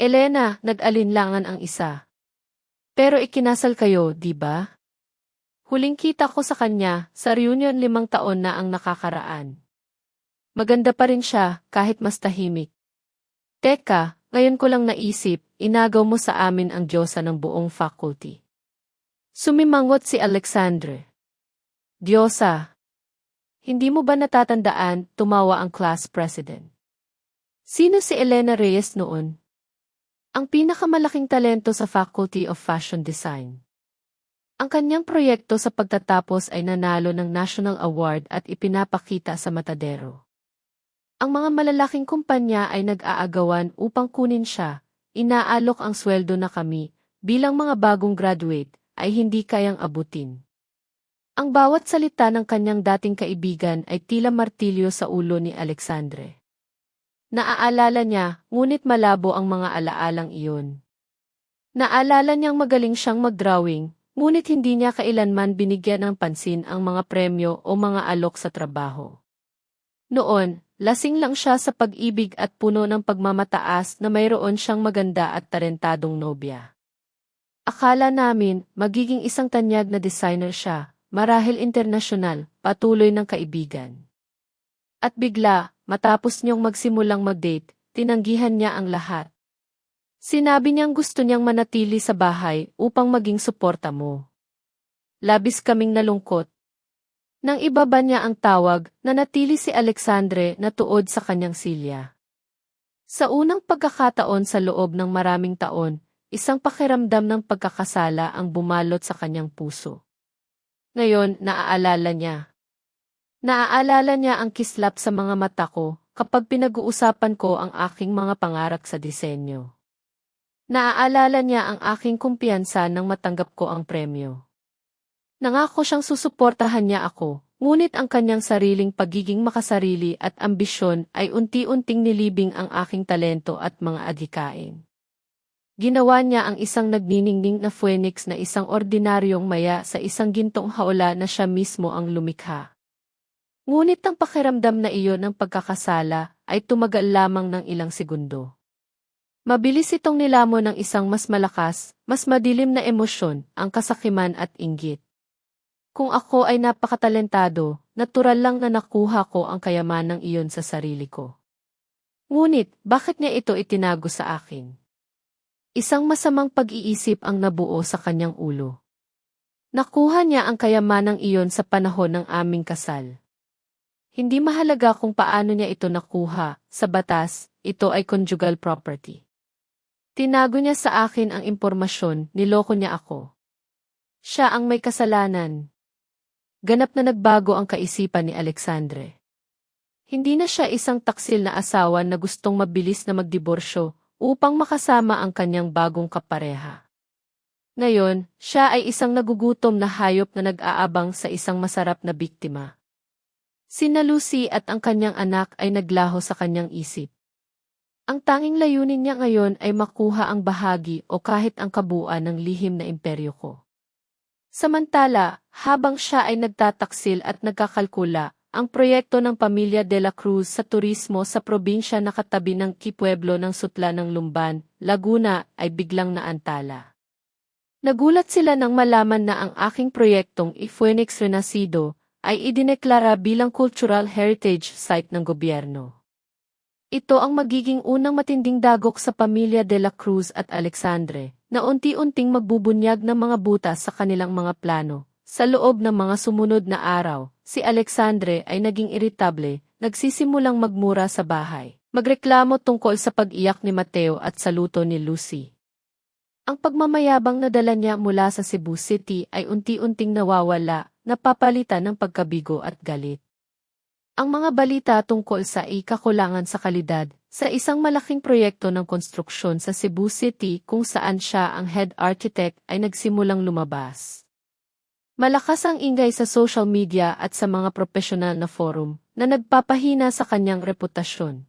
Elena, nag-alinlangan ang isa. Pero ikinasal kayo, di ba? Huling kita ko sa kanya, sa reunion 5 taon na ang nakakaraan. Maganda pa rin siya, kahit mas tahimik. Teka, ngayon ko lang naisip, inagaw mo sa amin ang diyosa ng buong faculty. Sumimangot si Alexandre. Diyosa. Hindi mo ba natatandaan, tumawa ang class president. Sino si Elena Reyes noon? Ang pinakamalaking talento sa Faculty of Fashion Design. Ang kanyang proyekto sa pagtatapos ay nanalo ng National Award at ipinapakita sa Matadero. Ang mga malalaking kumpanya ay nag-aagawan upang kunin siya, inaalok ang sweldo na kami, bilang mga bagong graduate, ay hindi kayang abutin. Ang bawat salita ng kanyang dating kaibigan ay tila martilyo sa ulo ni Alexandre. Naaalala niya, ngunit malabo ang mga alaalang iyon. Naalala niyang magaling siyang mag-drawing, ngunit hindi niya kailanman binigyan ng pansin ang mga premyo o mga alok sa trabaho. Noon, lasing lang siya sa pag-ibig at puno ng pagmamataas na mayroon siyang maganda at talentadong nobya. Akala namin, magiging isang tanyag na designer siya, marahil internasyonal, patuloy ng kaibigan. At bigla, matapos niyong magsimulang mag-date, tinanggihan niya ang lahat. Sinabi niyang gusto niyang manatili sa bahay upang maging suporta mo. Labis kaming nalungkot. Nang ibaba niya ang tawag, nanatili si Alexandre na tuod sa kanyang silya. Sa unang pagkakataon sa loob ng maraming taon, isang pakiramdam ng pagkakasala ang bumalot sa kanyang puso. Ngayon, naaalala niya. Naaalala niya ang kislap sa mga mata ko kapag pinag-uusapan ko ang aking mga pangarap sa disenyo. Naaalala niya ang aking kumpiyansa nang matanggap ko ang premyo. Nangako siyang susuportahan niya ako, ngunit ang kanyang sariling pagiging makasarili at ambisyon ay unti-unting nilibing ang aking talento at mga adhikain. Ginawa niya ang isang nagniningning na phoenix na isang ordinaryong maya sa isang gintong hawla na siya mismo ang lumikha. Ngunit ang pakiramdam na iyon ng pagkakasala ay tumagal lamang ng ilang segundo. Mabilis itong nilamon ng isang mas malakas, mas madilim na emosyon, ang kasakiman at inggit. Kung ako ay napakatalentado, natural lang na nakuha ko ang kayamanang iyon sa sarili ko. Ngunit, bakit niya ito itinago sa akin? Isang masamang pag-iisip ang nabuo sa kanyang ulo. Nakuha niya ang kayamanang iyon sa panahon ng aming kasal. Hindi mahalaga kung paano niya ito nakuha, sa batas, ito ay conjugal property. Tinago niya sa akin ang impormasyon, niloko niya ako. Siya ang may kasalanan. Ganap na nagbago ang kaisipan ni Alexandre. Hindi na siya isang taksil na asawa na gustong mabilis na magdiborsyo upang makasama ang kanyang bagong kapareha. Ngayon, siya ay isang nagugutom na hayop na nag-aabang sa isang masarap na biktima. Sina Lucy at ang kanyang anak ay naglaho sa kanyang isip. Ang tanging layunin niya ngayon ay makuha ang bahagi o kahit ang kabuuan ng lihim na imperyo ko. Samantala, habang siya ay nagtataksil at nagkakalkula, ang proyekto ng pamilya de la Cruz sa turismo sa probinsya na katabi ng Kipueblo ng Sutla ng Lumban, Laguna, ay biglang naantala. Nagulat sila nang malaman na ang aking proyektong Phoenix Renacido ay idineklara bilang Cultural Heritage Site ng gobyerno. Ito ang magiging unang matinding dagok sa pamilya de la Cruz at Alexandre, na unti-unting magbubunyag ng mga butas sa kanilang mga plano. Sa loob ng mga sumunod na araw, si Alexandre ay naging iritable, nagsisimulang magmura sa bahay, magreklamo tungkol sa pag-iyak ni Mateo at sa luto ni Lucy. Ang pagmamayabang na dala niya mula sa Cebu City ay unti-unting nawawala, napapalitan ng pagkabigo at galit. Ang mga balita tungkol sa kakulangan sa kalidad, sa isang malaking proyekto ng konstruksyon sa Cebu City kung saan siya ang head architect ay nagsimulang lumabas. Malakas ang ingay sa social media at sa mga profesional na forum na nagpapahina sa kanyang reputasyon.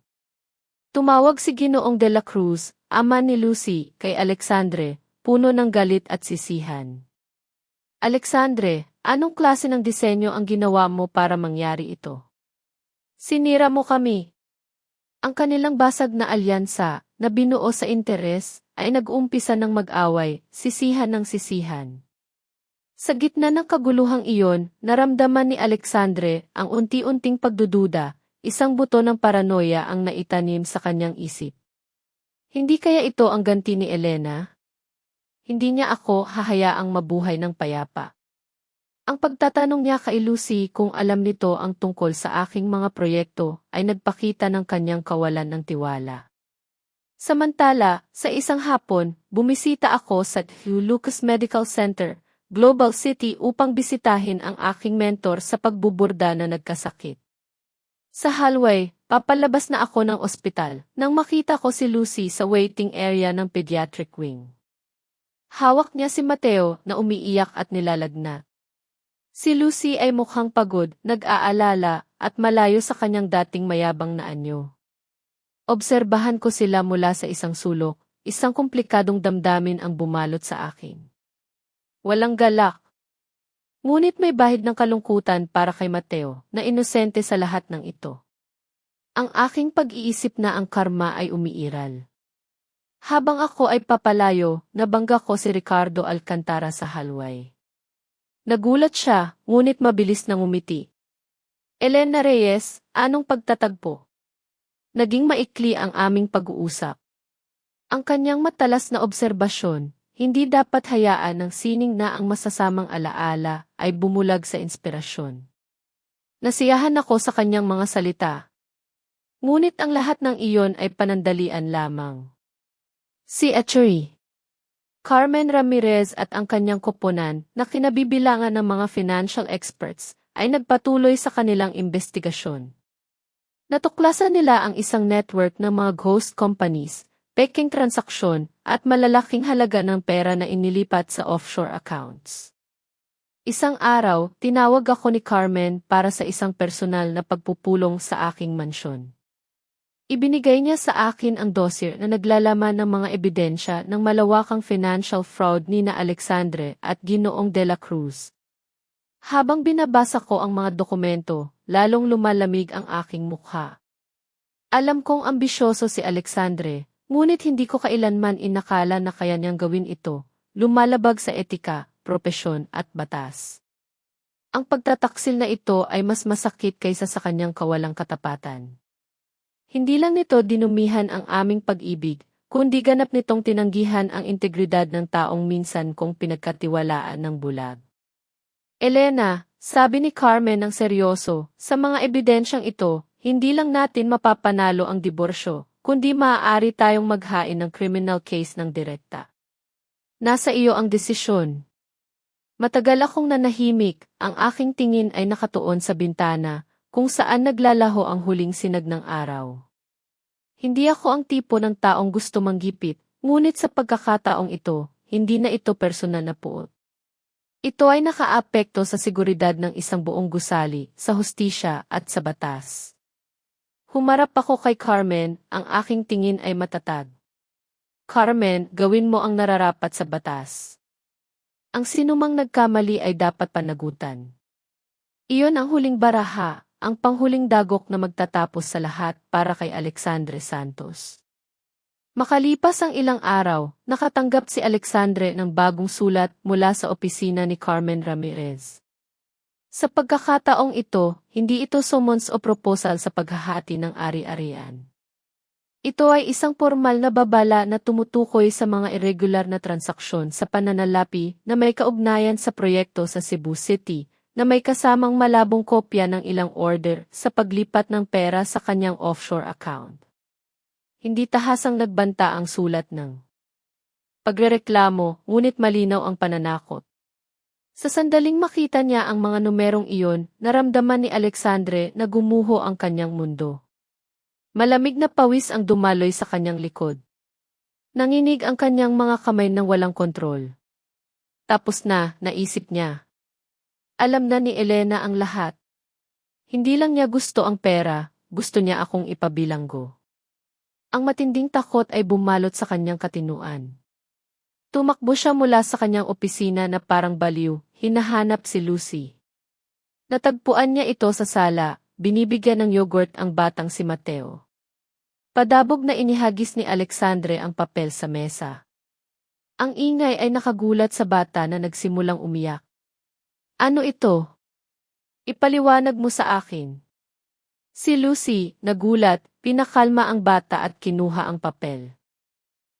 Tumawag si Ginoong de la Cruz, ama ni Lucy, kay Alexandre, puno ng galit at sisihan. Alexandre, anong klase ng disenyo ang ginawa mo para mangyari ito? Sinira mo kami. Ang kanilang basag na alyansa, na binuo sa interes, ay nag-umpisa ng mag-away, sisihan ng sisihan. Sa gitna ng kaguluhang iyon, naramdaman ni Alexandre ang unti-unting pagdududa, isang buto ng paranoia ang naitanim sa kanyang isip. Hindi kaya ito ang ganti ni Elena? Hindi niya ako hahayaang mabuhay ng payapa. Ang pagtatanong niya kay Lucy kung alam nito ang tungkol sa aking mga proyekto ay nagpakita ng kanyang kawalan ng tiwala. Samantala, sa isang hapon, bumisita ako sa Lucas Medical Center, Global City upang bisitahin ang aking mentor sa pagbuburda na nagkasakit. Sa hallway, papalabas na ako ng ospital nang makita ko si Lucy sa waiting area ng pediatric wing. Hawak niya si Mateo na umiiyak at nilalagnat. Si Lucy ay mukhang pagod, nag-aalala, at malayo sa kanyang dating mayabang na anyo. Obserbahan ko sila mula sa isang sulok, isang komplikadong damdamin ang bumalot sa akin. Walang galak. Ngunit may bahid ng kalungkutan para kay Mateo, na inosente sa lahat ng ito. Ang aking pag-iisip na ang karma ay umiiral. Habang ako ay papalayo, nabangga ko si Ricardo Alcantara sa hallway. Nagulat siya, ngunit mabilis nang umiti. Elena Reyes, anong pagtatagpo? Naging maikli ang aming pag-uusap. Ang kanyang matalas na obserbasyon, hindi dapat hayaan ng sining na ang masasamang alaala ay bumulag sa inspirasyon. Nasiyahan ako sa kanyang mga salita. Ngunit ang lahat ng iyon ay panandalian lamang. Si Attorney Carmen Ramirez at ang kanyang koponan na kinabibilangan ng mga financial experts ay nagpatuloy sa kanilang investigasyon. Natuklasan nila ang isang network ng mga ghost companies, peking transaksyon at malalaking halaga ng pera na inilipat sa offshore accounts. Isang araw, tinawag ako ni Carmen para sa isang personal na pagpupulong sa aking mansyon. Ibinigay niya sa akin ang dossier na naglalaman ng mga ebidensya ng malawakang financial fraud ni na Alexandre at Ginoong de la Cruz. Habang binabasa ko ang mga dokumento, lalong lumalamig ang aking mukha. Alam kong ambisyoso si Alexandre, ngunit hindi ko kailanman inakala na kaya niyang gawin ito, lumalabag sa etika, propesyon at batas. Ang pagtataksil na ito ay mas masakit kaysa sa kanyang kawalang katapatan. Hindi lang nito dinumihan ang aming pag-ibig, kundi ganap nitong tinanggihan ang integridad ng taong minsan kong pinagkatiwalaan ng bulag. Elena, sabi ni Carmen ng seryoso, sa mga ebidensyang ito, hindi lang natin mapapanalo ang diborsyo, kundi maaari tayong maghain ng criminal case ng direkta. Nasa iyo ang desisyon. Matagal akong nanahimik, ang aking tingin ay nakatuon sa bintana, kung saan naglalaho ang huling sinag ng araw. Hindi ako ang tipo ng taong gusto manggipit, ngunit sa pagkakataong ito, hindi na ito personal na puot. Ito ay nakaapekto sa seguridad ng isang buong gusali, sa hustisya at sa batas. Humarap ako kay Carmen, ang aking tingin ay matatag. Carmen, gawin mo ang nararapat sa batas. Ang sinumang nagkamali ay dapat panagutan. Iyon ang huling baraha, ang panghuling dagok na magtatapos sa lahat para kay Alexandre Santos. Makalipas ang ilang araw, nakatanggap si Alexandre ng bagong sulat mula sa opisina ni Carmen Ramirez. Sa pagkakataong ito, hindi ito summons o proposal sa paghahati ng ari-arian. Ito ay isang formal na babala na tumutukoy sa mga irregular na transaksyon sa pananalapi na may kaugnayan sa proyekto sa Cebu City, na may kasamang malabong kopya ng ilang order sa paglipat ng pera sa kanyang offshore account. Hindi tahasang nagbanta ang sulat ng pagrereklamo, ngunit malinaw ang pananakot. Sa sandaling makita niya ang mga numerong iyon, naramdaman ni Alexandre na gumuho ang kanyang mundo. Malamig na pawis ang dumaloy sa kanyang likod. Nanginig ang kanyang mga kamay ng walang kontrol. Tapos na, naisip niya. Alam na ni Elena ang lahat. Hindi lang niya gusto ang pera, gusto niya akong ipabilanggo. Ang matinding takot ay bumalot sa kanyang katinuan. Tumakbo siya mula sa kanyang opisina na parang baliw, hinahanap si Lucy. Natagpuan niya ito sa sala, binibigyan ng yogurt ang batang si Mateo. Padabog na inihagis ni Alexandre ang papel sa mesa. Ang ingay ay nakagulat sa bata na nagsimulang umiyak. Ano ito? Ipaliwanag mo sa akin. Si Lucy, nagulat, pinakalma ang bata at kinuha ang papel.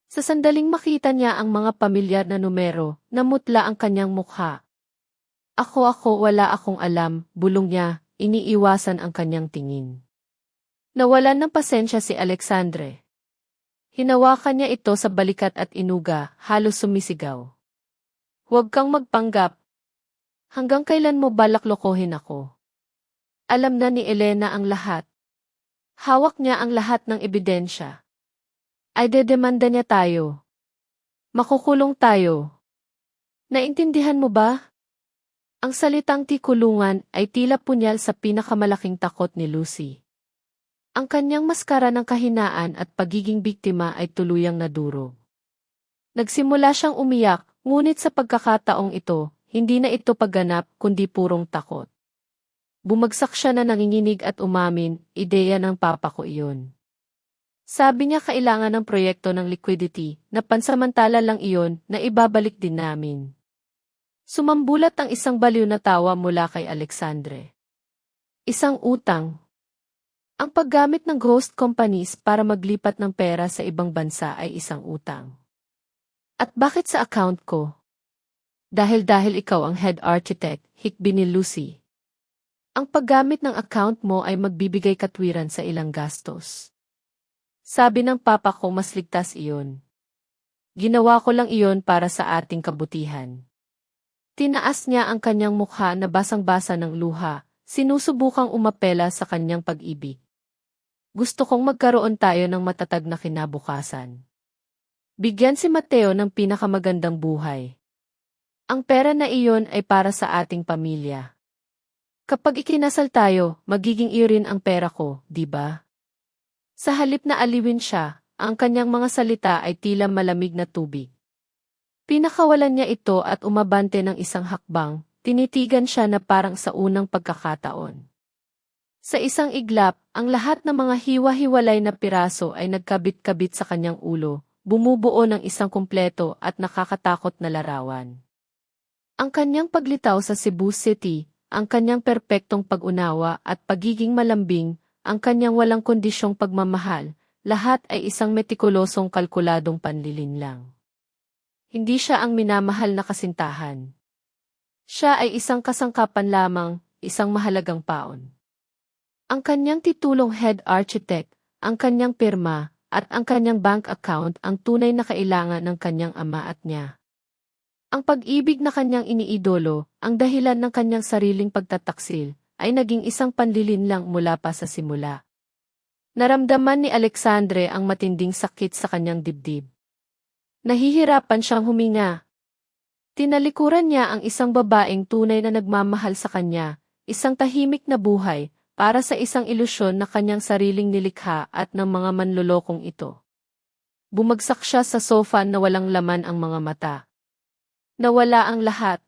Sa sandaling makita niya ang mga pamilyar na numero, namutla ang kanyang mukha. Ako, wala akong alam, bulong niya, iniiwasan ang kanyang tingin. Nawalan ng pasensya si Alexandre. Hinawakan niya ito sa balikat at inuga, halos sumisigaw. Huwag kang magpanggap. Hanggang kailan mo balak lokohin ako? Alam na ni Elena ang lahat. Hawak niya ang lahat ng ebidensya. Ay dedemanda niya tayo. Makukulong tayo. Naintindihan mo ba? Ang salitang tikulungan ay tila punyal sa pinakamalaking takot ni Lucy. Ang kanyang maskara ng kahinaan at pagiging biktima ay tuluyang nadurog. Nagsimula siyang umiyak, ngunit sa pagkakataong ito, hindi na ito pagganap kundi purong takot. Bumagsak siya na nanginginig at umamin, ideya ng papa ko iyon. Sabi niya kailangan ng proyekto ng liquidity, na pansamantala lang iyon na ibabalik din namin. Sumambulat ang isang baliw na tawa mula kay Alexandre. Isang utang. Ang paggamit ng ghost companies para maglipat ng pera sa ibang bansa ay isang utang. At bakit sa account ko? Dahil ikaw ang head architect, hikbi ni Lucy. Ang paggamit ng account mo ay magbibigay katwiran sa ilang gastos. Sabi ng papa ko mas ligtas iyon. Ginawa ko lang iyon para sa ating kabutihan. Tinaas niya ang kanyang mukha na basang-basa ng luha, sinusubukang umapela sa kanyang pag-ibig. Gusto kong magkaroon tayo ng matatag na kinabukasan. Bigyan si Mateo ng pinakamagandang buhay. Ang pera na iyon ay para sa ating pamilya. Kapag ikinasal tayo, magiging iyo rin ang pera ko, di ba? Sa halip na aliwin siya, ang kanyang mga salita ay tila malamig na tubig. Pinakawalan niya ito at umabante ng isang hakbang, tinitigan siya na parang sa unang pagkakataon. Sa isang iglap, ang lahat ng mga hiwa-hiwalay na piraso ay nagkabit-kabit sa kanyang ulo, bumubuo ng isang kumpleto at nakakatakot na larawan. Ang kanyang paglitaw sa Cebu City, ang kanyang perpektong pag-unawa at pagiging malambing, ang kanyang walang kondisyong pagmamahal, lahat ay isang metikulosong kalkuladong panlilinlang. Hindi siya ang minamahal na kasintahan. Siya ay isang kasangkapan lamang, isang mahalagang paon. Ang kanyang titulong head architect, ang kanyang pirma, at ang kanyang bank account ang tunay na kailangan ng kanyang ama at niya. Ang pag-ibig na kanyang iniidolo, ang dahilan ng kanyang sariling pagtataksil, ay naging isang panlilinlang mula pa sa simula. Naramdaman ni Alexandre ang matinding sakit sa kanyang dibdib. Nahihirapan siyang huminga. Tinalikuran niya ang isang babaeng tunay na nagmamahal sa kanya, isang tahimik na buhay, para sa isang ilusyon na kanyang sariling nilikha at ng mga manlolokong ito. Bumagsak siya sa sofa na walang laman ang mga mata. Nawala ang lahat.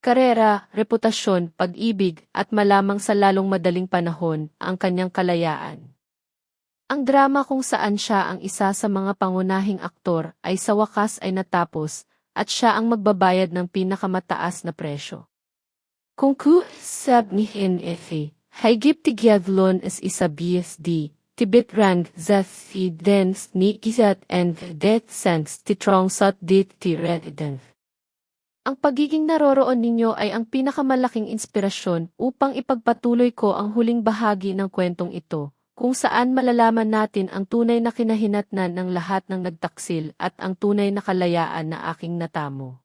Karera, reputasyon, pag-ibig, at malamang sa lalong madaling panahon, ang kanyang kalayaan. Ang drama kung saan siya ang isa sa mga pangunahing aktor ay sa wakas ay natapos, at siya ang magbabayad ng pinakamataas na presyo. Kung kusab ni NFA, higip tigyadlon as isabias di, tibet rang zafi dens ni kisat and death sense titrong sat dit ti resident. Ang pagiging naroroon ninyo ay ang pinakamalaking inspirasyon upang ipagpatuloy ko ang huling bahagi ng kwentong ito, kung saan malalaman natin ang tunay na kinahinatnan ng lahat ng nagtaksil at ang tunay na kalayaan na aking natamo.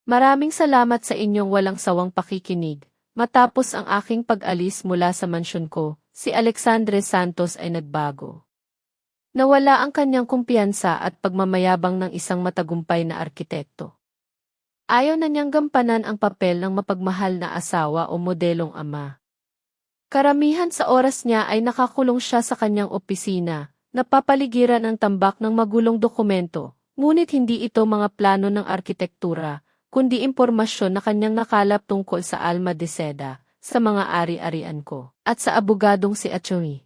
Maraming salamat sa inyong walang sawang pakikinig. Matapos ang aking pag-alis mula sa mansyon ko, si Alexandre Santos ay nagbago. Nawala ang kanyang kumpiyansa at pagmamayabang ng isang matagumpay na arkitekto. Ayaw na niyang gampanan ang papel ng mapagmahal na asawa o modelong ama. Karamihan sa oras niya ay nakakulong siya sa kanyang opisina, napapaligiran ang tambak ng magulong dokumento, ngunit hindi ito mga plano ng arkitektura, kundi impormasyon na kanyang nakalap tungkol sa Alma de Seda, sa mga ari-arian ko, at sa abogadong si Achoy.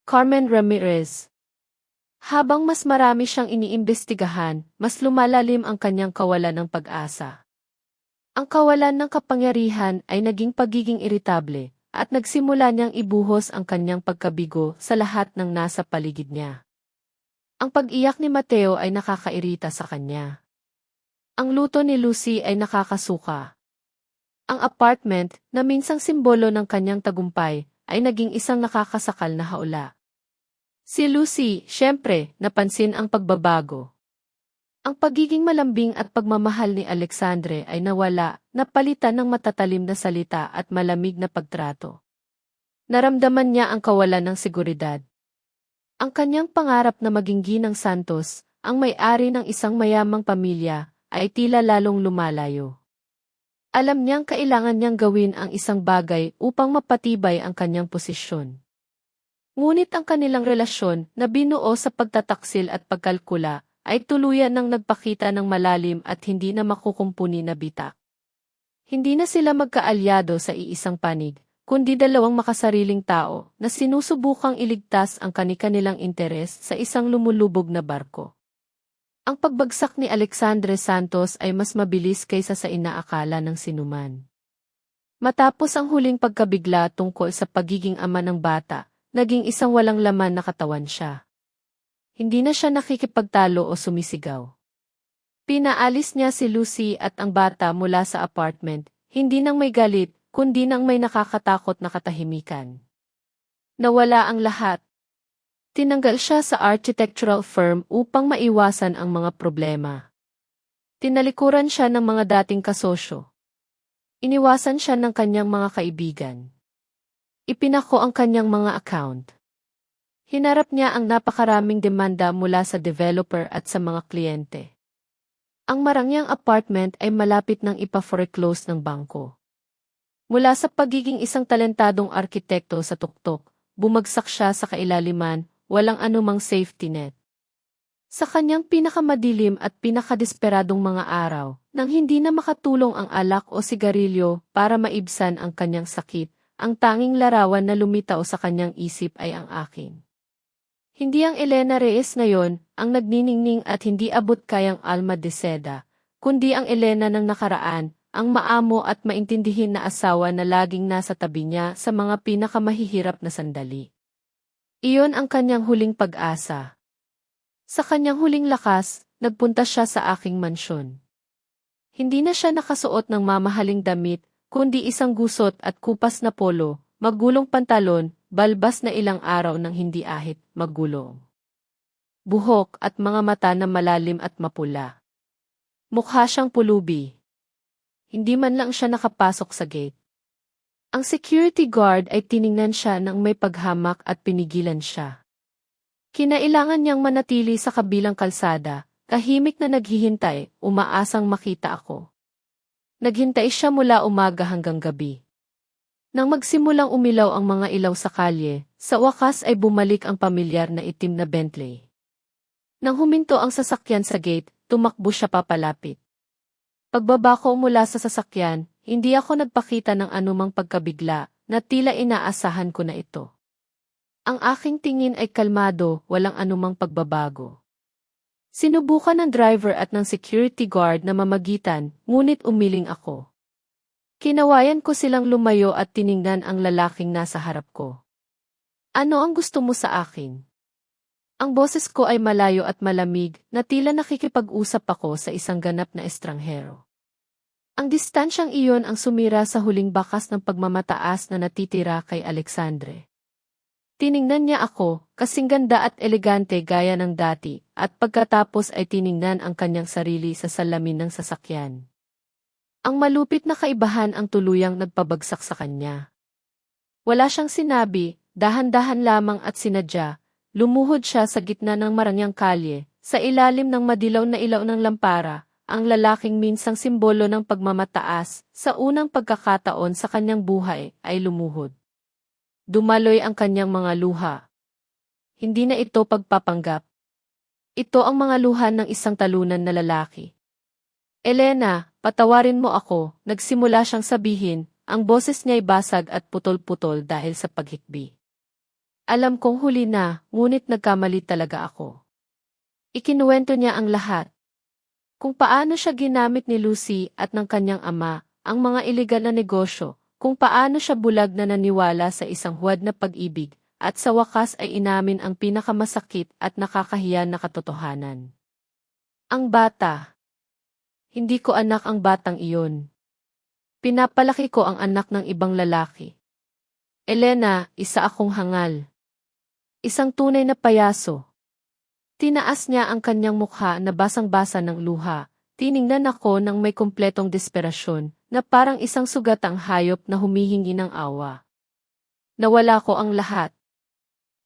Carmen Ramirez. Habang mas marami siyang iniimbestigahan, mas lumalalim ang kanyang kawalan ng pag-asa. Ang kawalan ng kapangyarihan ay naging pagiging iritable, at nagsimula niyang ibuhos ang kanyang pagkabigo sa lahat ng nasa paligid niya. Ang pag-iyak ni Mateo ay nakakairita sa kanya. Ang luto ni Lucy ay nakakasuka. Ang apartment, na minsang simbolo ng kanyang tagumpay, ay naging isang nakakasakal na haula. Si Lucy, syempre, napansin ang pagbabago. Ang pagiging malambing at pagmamahal ni Alexandre ay nawala, napalitan ng matatalim na salita at malamig na pagtrato. Naramdaman niya ang kawalan ng seguridad. Ang kanyang pangarap na maging ginang Santos, ang may-ari ng isang mayamang pamilya, ay tila lalong lumalayo. Alam niyang kailangan niyang gawin ang isang bagay upang mapatibay ang kanyang posisyon. Ngunit ang kanilang relasyon na binuo sa pagtataksil at pagkalkula ay tuluyan ng nagpakita ng malalim at hindi na makukumpuni na bitak. Hindi na sila magkaalyado sa iisang panig, kundi dalawang makasariling tao na sinusubukang iligtas ang kani-kanilang interes sa isang lumulubog na barko. Ang pagbagsak ni Alexandre Santos ay mas mabilis kaysa sa inaakala ng sinuman. Matapos ang huling pagkabigla tungkol sa pagiging ama ng bata, naging isang walang laman na katawan siya. Hindi na siya nakikipagtalo o sumisigaw. Pinaalis niya si Lucy at ang bata mula sa apartment, hindi nang may galit, kundi nang may nakakatakot na katahimikan. Nawala ang lahat. Tinanggal siya sa architectural firm upang maiwasan ang mga problema. Tinalikuran siya ng mga dating kasosyo. Iniwasan siya ng kanyang mga kaibigan. Ipinako ang kanyang mga account. Hinarap niya ang napakaraming demanda mula sa developer at sa mga kliyente. Ang marangyang apartment ay malapit ng ipa-foreclose ng bangko. Mula sa pagiging isang talentadong arkitekto sa tuktok, bumagsak siya sa kailaliman, walang anumang safety net. Sa kanyang pinakamadilim at pinakadesperadong mga araw, nang hindi na makatulong ang alak o sigarilyo para maibsan ang kanyang sakit, ang tanging larawan na lumitaw sa kanyang isip ay ang akin. Hindi ang Elena Reyes ngayon, ang nagniningning at hindi abot kayang alma de seda, kundi ang Elena ng nakaraan, ang maamo at maintindihin na asawa na laging nasa tabi niya sa mga pinakamahihirap na sandali. Iyon ang kanyang huling pag-asa. Sa kanyang huling lakas, nagpunta siya sa aking mansyon. Hindi na siya nakasuot ng mamahaling damit, kundi isang gusot at kupas na polo, magulong pantalon, balbas na ilang araw ng hindi ahit, magulong. Buhok at mga mata na malalim at mapula. Mukha siyang pulubi. Hindi man lang siya nakapasok sa gate. Ang security guard ay tiningnan siya nang may paghamak at pinigilan siya. Kinailangan niyang manatili sa kabilang kalsada, tahimik na naghihintay, umaasang makita ako. Naghintay siya mula umaga hanggang gabi. Nang magsimulang umilaw ang mga ilaw sa kalye, sa wakas ay bumalik ang pamilyar na itim na Bentley. Nang huminto ang sasakyan sa gate, tumakbo siya papalapit. Pagbaba ko mula sa sasakyan, hindi ako nagpakita ng anumang pagkabigla, na tila inaasahan ko na ito. Ang aking tingin ay kalmado, walang anumang pagbabago. Sinubukan ng driver at ng security guard na mamagitan, ngunit umiling ako. Kinawayan ko silang lumayo at tiningnan ang lalaking nasa harap ko. Ano ang gusto mo sa akin? Ang boses ko ay malayo at malamig, na tila nakikipag-usap ako sa isang ganap na estranghero. Ang distansyang iyon ang sumira sa huling bakas ng pagmamataas na natitira kay Alexandre. Tiningnan niya ako, kasing ganda at elegante gaya ng dati, at pagkatapos ay tiningnan ang kanyang sarili sa salamin ng sasakyan. Ang malupit na kaibahan ang tuluyang nagpabagsak sa kanya. Wala siyang sinabi, dahan-dahan lamang at sinadya, lumuhod siya sa gitna ng marangyang kalye, sa ilalim ng madilaw na ilaw ng lampara, ang lalaking minsang simbolo ng pagmamataas, sa unang pagkakataon sa kanyang buhay, ay lumuhod. Dumaloy ang kanyang mga luha. Hindi na ito pagpapanggap. Ito ang mga luha ng isang talunan na lalaki. Elena, patawarin mo ako, nagsimula siyang sabihin, ang boses niya'y basag at putol-putol dahil sa paghikbi. Alam kong huli na, ngunit nagkamali talaga ako. Ikinuwento niya ang lahat. Kung paano siya ginamit ni Lucy at ng kanyang ama, ang mga iligal na negosyo, kung paano siya bulag na naniwala sa isang huwad na pag-ibig, at sa wakas ay inamin ang pinakamasakit at nakakahiya na katotohanan. Ang bata. Hindi ko anak ang batang iyon. Pinapalaki ko ang anak ng ibang lalaki. Elena, isa akong hangal. Isang tunay na payaso. Tinaas niya ang kanyang mukha na basang-basa ng luha. Tiningnan ako ng may kumpletong desperasyon, na parang isang sugatang hayop na humihingi ng awa. Nawala ko ang lahat.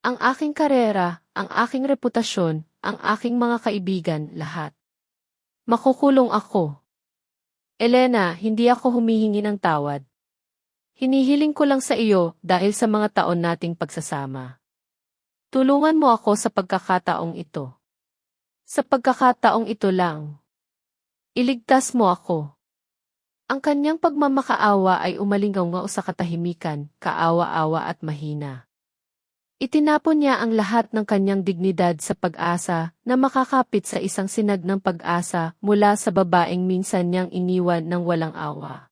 Ang aking karera, ang aking reputasyon, ang aking mga kaibigan, lahat. Makukulong ako. Elena, hindi ako humihingi ng tawad. Hinihiling ko lang sa iyo dahil sa mga taon nating pagsasama. Tulungan mo ako sa pagkakataong ito. Sa pagkakataong ito lang. Iligtas mo ako. Ang kanyang pagmamakaawa ay umalingaw sa katahimikan, kaawa-awa at mahina. Itinapon niya ang lahat ng kanyang dignidad sa pag-asa na makakapit sa isang sinag ng pag-asa mula sa babaeng minsan niyang iniwan ng walang awa.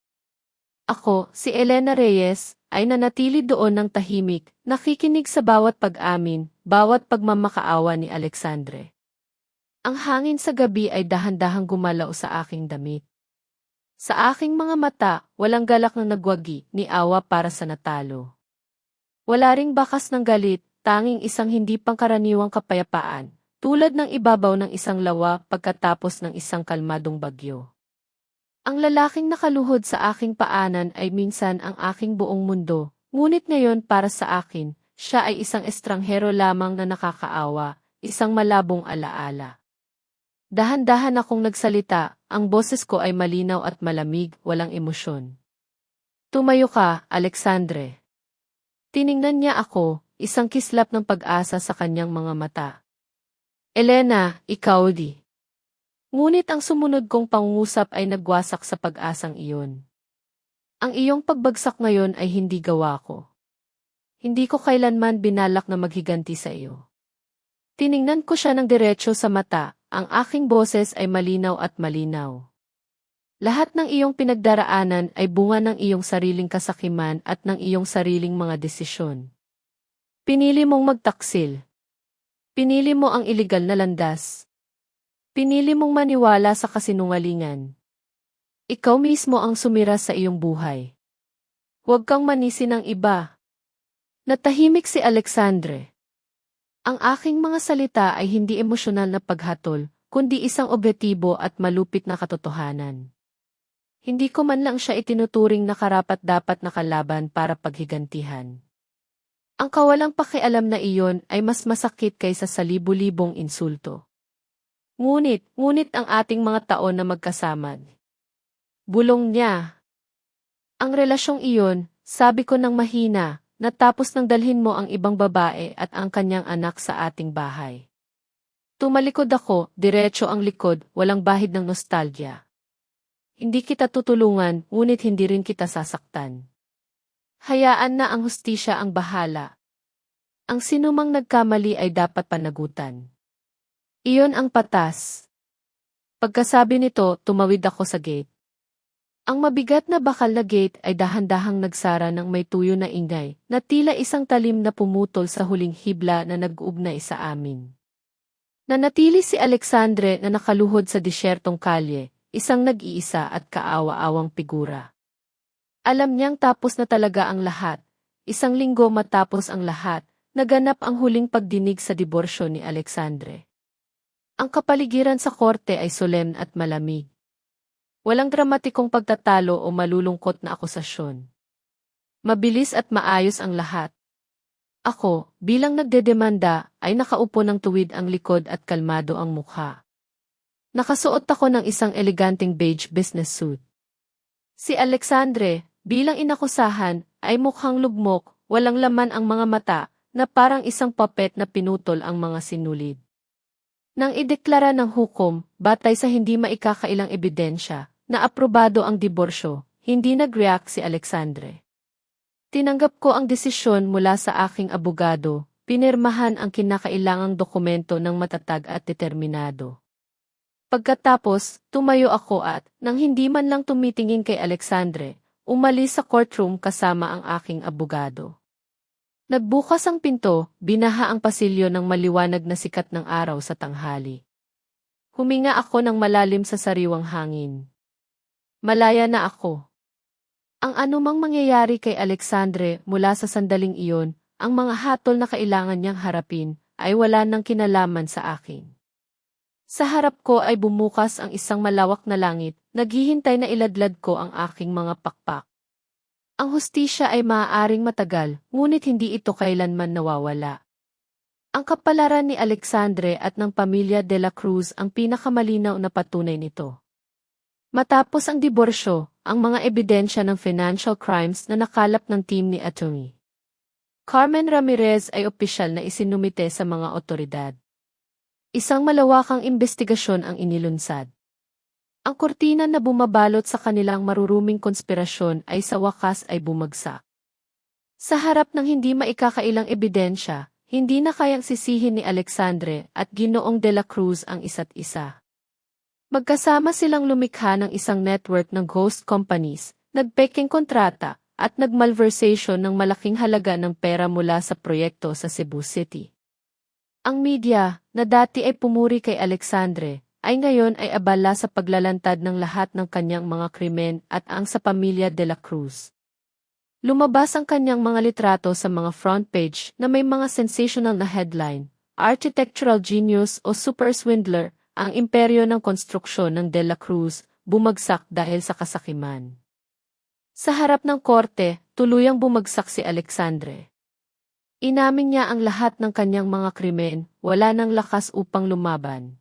Ako, si Elena Reyes, ay nanatili doon ng tahimik, nakikinig sa bawat pag-amin, bawat pagmamakaawa ni Alexandre. Ang hangin sa gabi ay dahan-dahang gumalaw sa aking damit. Sa aking mga mata, walang galak na nagwagi, ni awa para sa natalo. Wala ring bakas ng galit, tanging isang hindi pangkaraniwang kapayapaan, tulad ng ibabaw ng isang lawa pagkatapos ng isang kalmadong bagyo. Ang lalaking nakaluhod sa aking paanan ay minsan ang aking buong mundo, ngunit ngayon para sa akin, siya ay isang estranghero lamang na nakakaawa, isang malabong alaala. Dahan-dahan akong nagsalita, ang boses ko ay malinaw at malamig, walang emosyon. Tumayo ka, Alexandre. Tiningnan niya ako, isang kislap ng pag-asa sa kanyang mga mata. Elena, ikaw di. Ngunit ang sumunod kong pangungusap ay nagwasak sa pag-asang iyon. Ang iyong pagbagsak ngayon ay hindi gawa ko. Hindi ko kailanman binalak na maghiganti sa iyo. Tiningnan ko siya ng diretso sa mata, ang aking boses ay malinaw at malinaw. Lahat ng iyong pinagdaraanan ay bunga ng iyong sariling kasakiman at ng iyong sariling mga desisyon. Pinili mong magtaksil. Pinili mo ang iligal na landas. Pinili mong maniwala sa kasinungalingan. Ikaw mismo ang sumira sa iyong buhay. Huwag kang manisi ng iba. Natahimik si Alexandre. Ang aking mga salita ay hindi emosyonal na paghatol, kundi isang objektibo at malupit na katotohanan. Hindi ko man lang siya itinuturing na karapat-dapat na kalaban para paghigantihan. Ang kawalang pakialam na iyon ay mas masakit kaysa sa libu-libong insulto. Ngunit ang ating mga taon na magkasama. Bulong niya. Ang relasyong iyon, sabi ko ng mahina, natapos nang dalhin mo ang ibang babae at ang kanyang anak sa ating bahay. Tumalikod ako, diretso ang likod, walang bahid ng nostalgia. Hindi kita tutulungan, ngunit hindi rin kita sasaktan. Hayaan na ang hustisya ang bahala. Ang sinumang nagkamali ay dapat panagutan. Iyon ang patas. Pagkasabi nito, tumawid ako sa gate. Ang mabigat na bakal na gate ay dahan-dahang nagsara ng may tuyo na ingay, na tila isang talim na pumutol sa huling hibla na nag-uugnay sa amin. Nanatili si Alexandre na nakaluhod sa disyertong kalye, isang nag-iisa at kaawa-awang figura. Alam niyang tapos na talaga ang lahat. Isang linggo matapos ang lahat, naganap ang huling pagdinig sa diborsyo ni Alexandre. Ang kapaligiran sa korte ay solemn at malamig. Walang dramatikong pagtatalo o malulungkot na akusasyon. Mabilis at maayos ang lahat. Ako, bilang nagdedemanda, ay nakaupo ng tuwid ang likod at kalmado ang mukha. Nakasuot ako ng isang eleganteng beige business suit. Si Alexandre, bilang inakusahan, ay mukhang lugmok, walang laman ang mga mata, na parang isang puppet na pinutol ang mga sinulid. Nang ideklara ng hukom, batay sa hindi maikakailang ebidensya, na aprobado ang diborsyo, hindi nag-react si Alexandre. Tinanggap ko ang desisyon mula sa aking abogado, pinirmahan ang kinakailangang dokumento ng matatag at determinado. Pagkatapos, tumayo ako at, nang hindi man lang tumitingin kay Alexandre, umalis sa courtroom kasama ang aking abogado. Nagbukas ang pinto, binaha ang pasilyo ng maliwanag na sikat ng araw sa tanghali. Huminga ako ng malalim sa sariwang hangin. Malaya na ako. Ang anumang mangyayari kay Alexandre mula sa sandaling iyon, ang mga hatol na kailangan niyang harapin, ay wala nang kinalaman sa akin. Sa harap ko ay bumukas ang isang malawak na langit, naghihintay na iladlad ko ang aking mga pakpak. Ang hustisya ay maaaring matagal, ngunit hindi ito kailanman nawawala. Ang kapalaran ni Alexandre at ng pamilya de la Cruz ang pinakamalinaw na patunay nito. Matapos ang diborsyo, ang mga ebidensya ng financial crimes na nakalap ng team ni Atty. Carmen Ramirez ay opisyal na isinumite sa mga otoridad. Isang malawakang investigasyon ang inilunsad. Ang kurtina na bumabalot sa kanilang maruruming konspirasyon ay sa wakas ay bumagsak. Sa harap ng hindi maikakailang ebidensya, hindi na kayang sisihin ni Alexandre at Ginoong de la Cruz ang isa't isa. Magkasama silang lumikha ng isang network ng ghost companies, nagpeking kontrata, at nagmalversation ng malaking halaga ng pera mula sa proyekto sa Cebu City. Ang media, na dati ay pumuri kay Alexandre, ay ngayon ay abala sa paglalantad ng lahat ng kanyang mga krimen at ang sa pamilya de la Cruz. Lumabas ang kanyang mga litrato sa mga front page na may mga sensational na headline, Architectural Genius o Super Swindler, ang imperyo ng konstruksyon ng de la Cruz, bumagsak dahil sa kasakiman. Sa harap ng korte, tuluyang bumagsak si Alexandre. Inamin niya ang lahat ng kanyang mga krimen, wala nang lakas upang lumaban.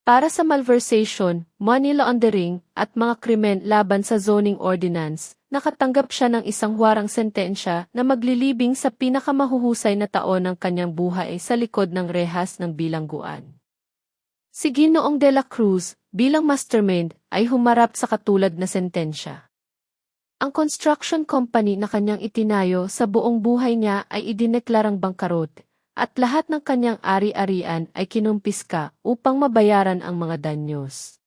Para sa malversation, money laundering, at mga krimen laban sa zoning ordinance, nakatanggap siya ng isang huwarang sentensya na maglilibing sa pinakamahuhusay na taon ng kanyang buhay sa likod ng rehas ng bilangguan. Si Ginoong de la Cruz, bilang mastermind, ay humarap sa katulad na sentensya. Ang construction company na kanyang itinayo sa buong buhay niya ay idineklarang bangkarot, at lahat ng kanyang ari-arian ay kinumpiska upang mabayaran ang mga danyos.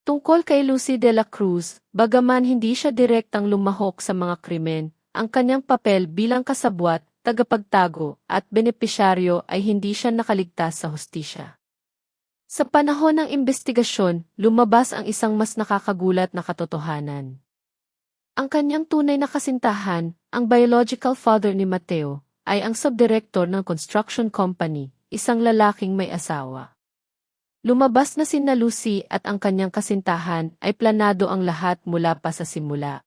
Tungkol kay Lucy de la Cruz, bagaman hindi siya direktang lumahok sa mga krimen, ang kanyang papel bilang kasabwat, tagapagtago, at benepisyaryo ay hindi siya nakaligtas sa hustisya. Sa panahon ng investigasyon, lumabas ang isang mas nakakagulat na katotohanan. Ang kanyang tunay na kasintahan, ang biological father ni Mateo, ay ang subdirector ng construction company, isang lalaking may asawa. Lumabas na sina Lucy at ang kanyang kasintahan ay planado ang lahat mula pa sa simula.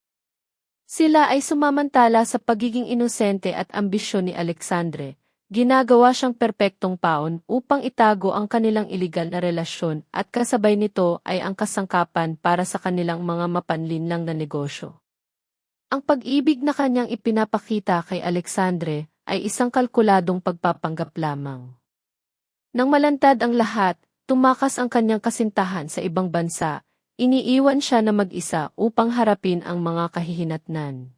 Sila ay sumamantala sa pagiging inosente at ambisyon ni Alexandre. Ginagawa siyang perpektong paon upang itago ang kanilang iligal na relasyon at kasabay nito ay ang kasangkapan para sa kanilang mga mapanlinlang na negosyo. Ang pag-ibig na kanyang ipinapakita kay Alexandre ay isang kalkuladong pagpapanggap lamang. Nang malantad ang lahat, tumakas ang kanyang kasintahan sa ibang bansa, iniiwan siya na mag-isa upang harapin ang mga kahihinatnan.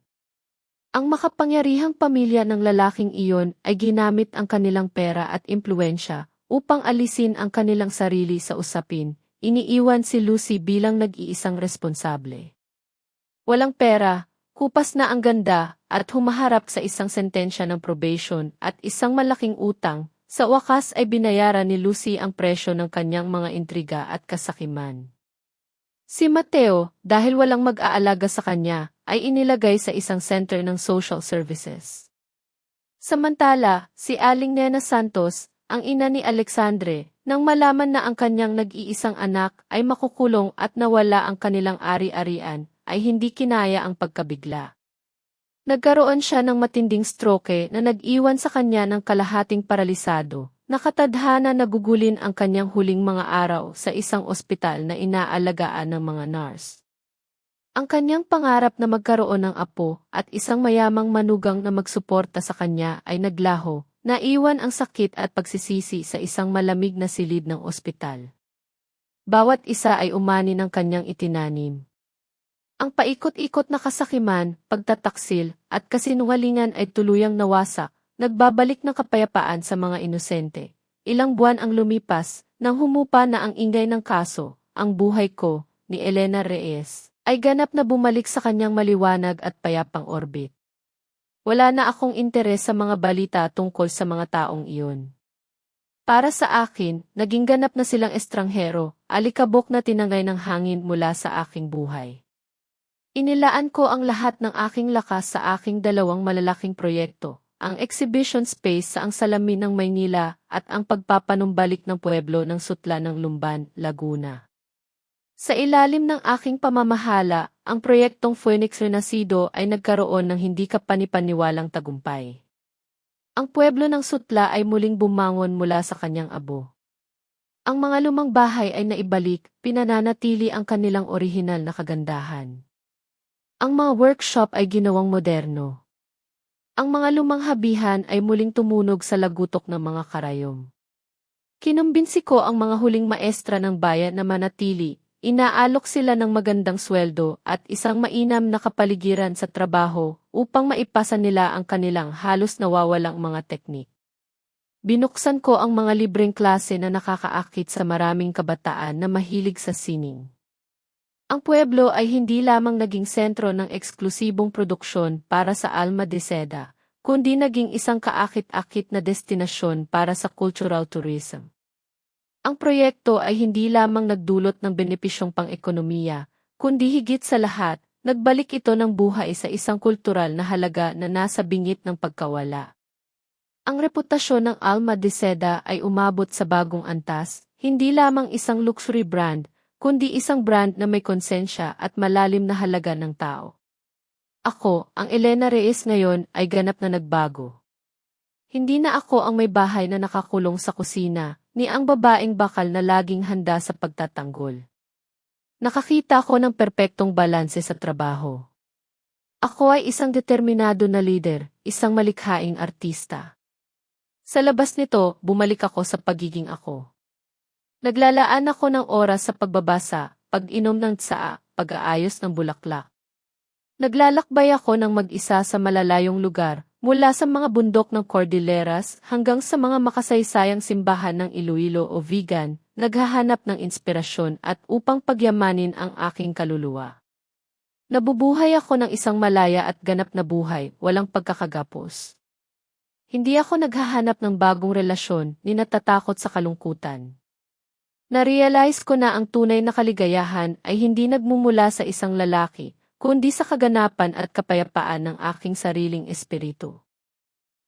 Ang makapangyarihang pamilya ng lalaking iyon ay ginamit ang kanilang pera at impluwensya upang alisin ang kanilang sarili sa usapin, iniiwan si Lucy bilang nag-iisang responsable. Walang pera, kupas na ang ganda, at humaharap sa isang sentensya ng probation at isang malaking utang, sa wakas ay binayaran ni Lucy ang presyo ng kanyang mga intriga at kasakiman. Si Mateo, dahil walang mag-aalaga sa kanya, ay inilagay sa isang center ng social services. Samantala, si Aling Nena Santos, ang ina ni Alexandre, nang malaman na ang kanyang nag-iisang anak ay makukulong at nawala ang kanilang ari-arian, ay hindi kinaya ang pagkabigla. Nagkaroon siya ng matinding stroke na nag-iwan sa kanya ng kalahating paralisado. Nakatadhana na gugulin ang kanyang huling mga araw sa isang ospital na inaalagaan ng mga nurse. Ang kanyang pangarap na magkaroon ng apo at isang mayamang manugang na magsuporta sa kanya ay naglaho, naiwan ang sakit at pagsisisi sa isang malamig na silid ng ospital. Bawat isa ay umani ng kanyang itinanim. Ang paikot-ikot na kasakiman, pagtataksil, at kasinungalingan ay tuluyang nawasak, nagbabalik ng kapayapaan sa mga inosente. Ilang buwan ang lumipas, nang humupa na ang ingay ng kaso, ang buhay ko, ni Elena Reyes, ay ganap na bumalik sa kanyang maliwanag at payapang orbit. Wala na akong interes sa mga balita tungkol sa mga taong iyon. Para sa akin, naging ganap na silang estranghero, alikabok na tinangay ng hangin mula sa aking buhay. Inilaan ko ang lahat ng aking lakas sa aking dalawang malalaking proyekto, ang exhibition space sa ang salamin ng Maynila at ang pagpapanumbalik ng pueblo ng Sutla ng Lumban, Laguna. Sa ilalim ng aking pamamahala, ang proyektong Phoenix Renacido ay nagkaroon ng hindi kapanipaniwalang tagumpay. Ang pueblo ng Sutla ay muling bumangon mula sa kanyang abo. Ang mga lumang bahay ay naibalik, pinananatili ang kanilang orihinal na kagandahan. Ang mga workshop ay ginawang moderno. Ang mga lumang habihan ay muling tumunog sa lagutok ng mga karayom. Kinumbinsi ko ang mga huling maestra ng bayan na manatili. Inaalok sila ng magandang sweldo at isang mainam na kapaligiran sa trabaho upang maipasa nila ang kanilang halos nawawalang mga teknik. Binuksan ko ang mga libreng klase na nakakaakit sa maraming kabataan na mahilig sa sining. Ang pueblo ay hindi lamang naging sentro ng eksklusibong produksyon para sa Alma de Seda, kundi naging isang kaakit-akit na destinasyon para sa cultural tourism. Ang proyekto ay hindi lamang nagdulot ng benepisyong pang-ekonomiya, kundi higit sa lahat, nagbalik ito ng buhay sa isang kultural na halaga na nasa bingit ng pagkawala. Ang reputasyon ng Alma de Seda ay umabot sa bagong antas, hindi lamang isang luxury brand, kundi isang brand na may konsensya at malalim na halaga ng tao. Ako, ang Elena Reyes ngayon, ay ganap na nagbago. Hindi na ako ang may bahay na nakakulong sa kusina, ni ang babaeng bakal na laging handa sa pagtatanggol. Nakakita ko ng perpektong balanse sa trabaho. Ako ay isang determinado na leader, isang malikhaing artista. Sa labas nito, bumalik ako sa pagiging ako. Naglalaan ako ng oras sa pagbabasa, pag-inom ng tsaa, pag-aayos ng bulaklak. Naglalakbay ako ng mag-isa sa malalayong lugar, mula sa mga bundok ng Cordilleras hanggang sa mga makasaysayang simbahan ng Iloilo o Vigan, naghahanap ng inspirasyon at upang pagyamanin ang aking kaluluwa. Nabubuhay ako ng isang malaya at ganap na buhay, walang pagkakagapos. Hindi ako naghahanap ng bagong relasyon, ni natatakot sa kalungkutan. Narealize ko na ang tunay na kaligayahan ay hindi nagmumula sa isang lalaki, kundi sa kaganapan at kapayapaan ng aking sariling espiritu.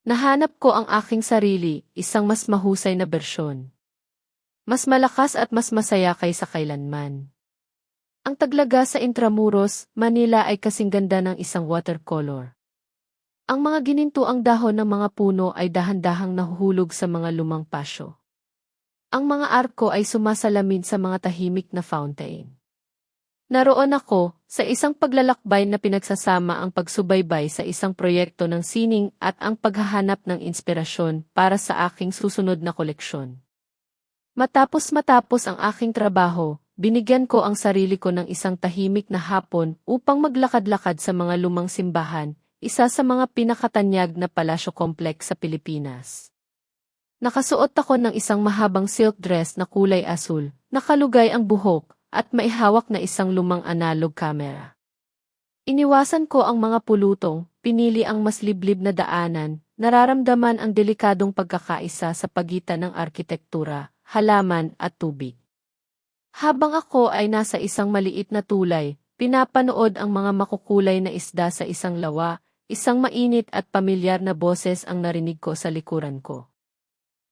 Nahanap ko ang aking sarili, isang mas mahusay na bersyon. Mas malakas at mas masaya kaysa kailanman. Ang taglaga sa Intramuros, Manila ay kasing ganda ng isang watercolor. Ang mga ginintuang dahon ng mga puno ay dahan-dahang nahuhulog sa mga lumang pasyo. Ang mga arko ay sumasalamin sa mga tahimik na fountain. Naroon ako, sa isang paglalakbay na pinagsasama ang pagsubaybay sa isang proyekto ng sining at ang paghahanap ng inspirasyon para sa aking susunod na koleksyon. Matapos ang aking trabaho, binigyan ko ang sarili ko ng isang tahimik na hapon upang maglakad-lakad sa mga lumang simbahan, isa sa mga pinakatanyag na palasyo complex sa Pilipinas. Nakasuot ako ng isang mahabang silk dress na kulay asul, nakalugay ang buhok, at maihawak na isang lumang analog camera. Iniwasan ko ang mga pulutong, pinili ang mas liblib na daanan, nararamdaman ang delikadong pagkakaisa sa pagitan ng arkitektura, halaman at tubig. Habang ako ay nasa isang maliit na tulay, pinapanood ang mga makukulay na isda sa isang lawa, isang mainit at pamilyar na boses ang narinig ko sa likuran ko.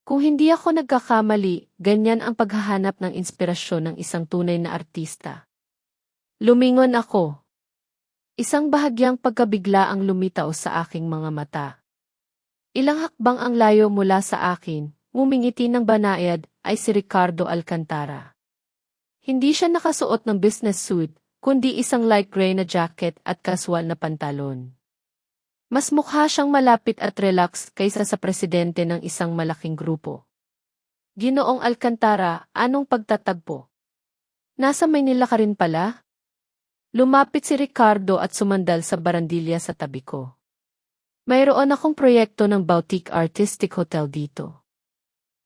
Kung hindi ako nagkakamali, ganyan ang paghahanap ng inspirasyon ng isang tunay na artista. Lumingon ako. Isang bahagyang pagkabigla ang lumitaw sa aking mga mata. Ilang hakbang ang layo mula sa akin, ngumingiti ng banayad, ay si Ricardo Alcantara. Hindi siya nakasuot ng business suit, kundi isang light gray na jacket at casual na pantalon. Mas mukha siyang malapit at relax kaysa sa presidente ng isang malaking grupo. Ginoong Alcantara, anong pagtatagpo? Nasa Maynila ka rin pala? Lumapit si Ricardo at sumandal sa barandilya sa tabi ko. Mayroon akong proyekto ng boutique artistic hotel dito.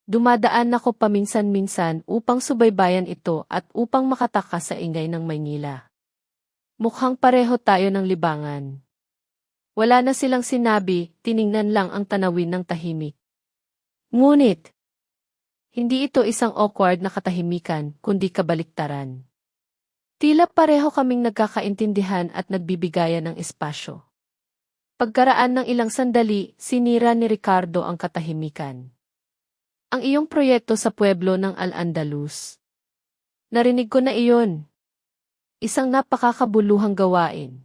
Dumadaan ako paminsan-minsan upang subaybayan ito at upang makatakas sa ingay ng Maynila. Mukhang pareho tayo ng libangan. Wala na silang sinabi, tiningnan lang ang tanawin ng tahimik. Ngunit, hindi ito isang awkward na katahimikan, kundi kabaliktaran. Tila pareho kaming nagkakaintindihan at nagbibigayan ng espasyo. Pagkaraan ng ilang sandali, sinira ni Ricardo ang katahimikan. Ang iyong proyekto sa pueblo ng Al-Andalus. Narinig ko na iyon. Isang napakakabuluhang gawain.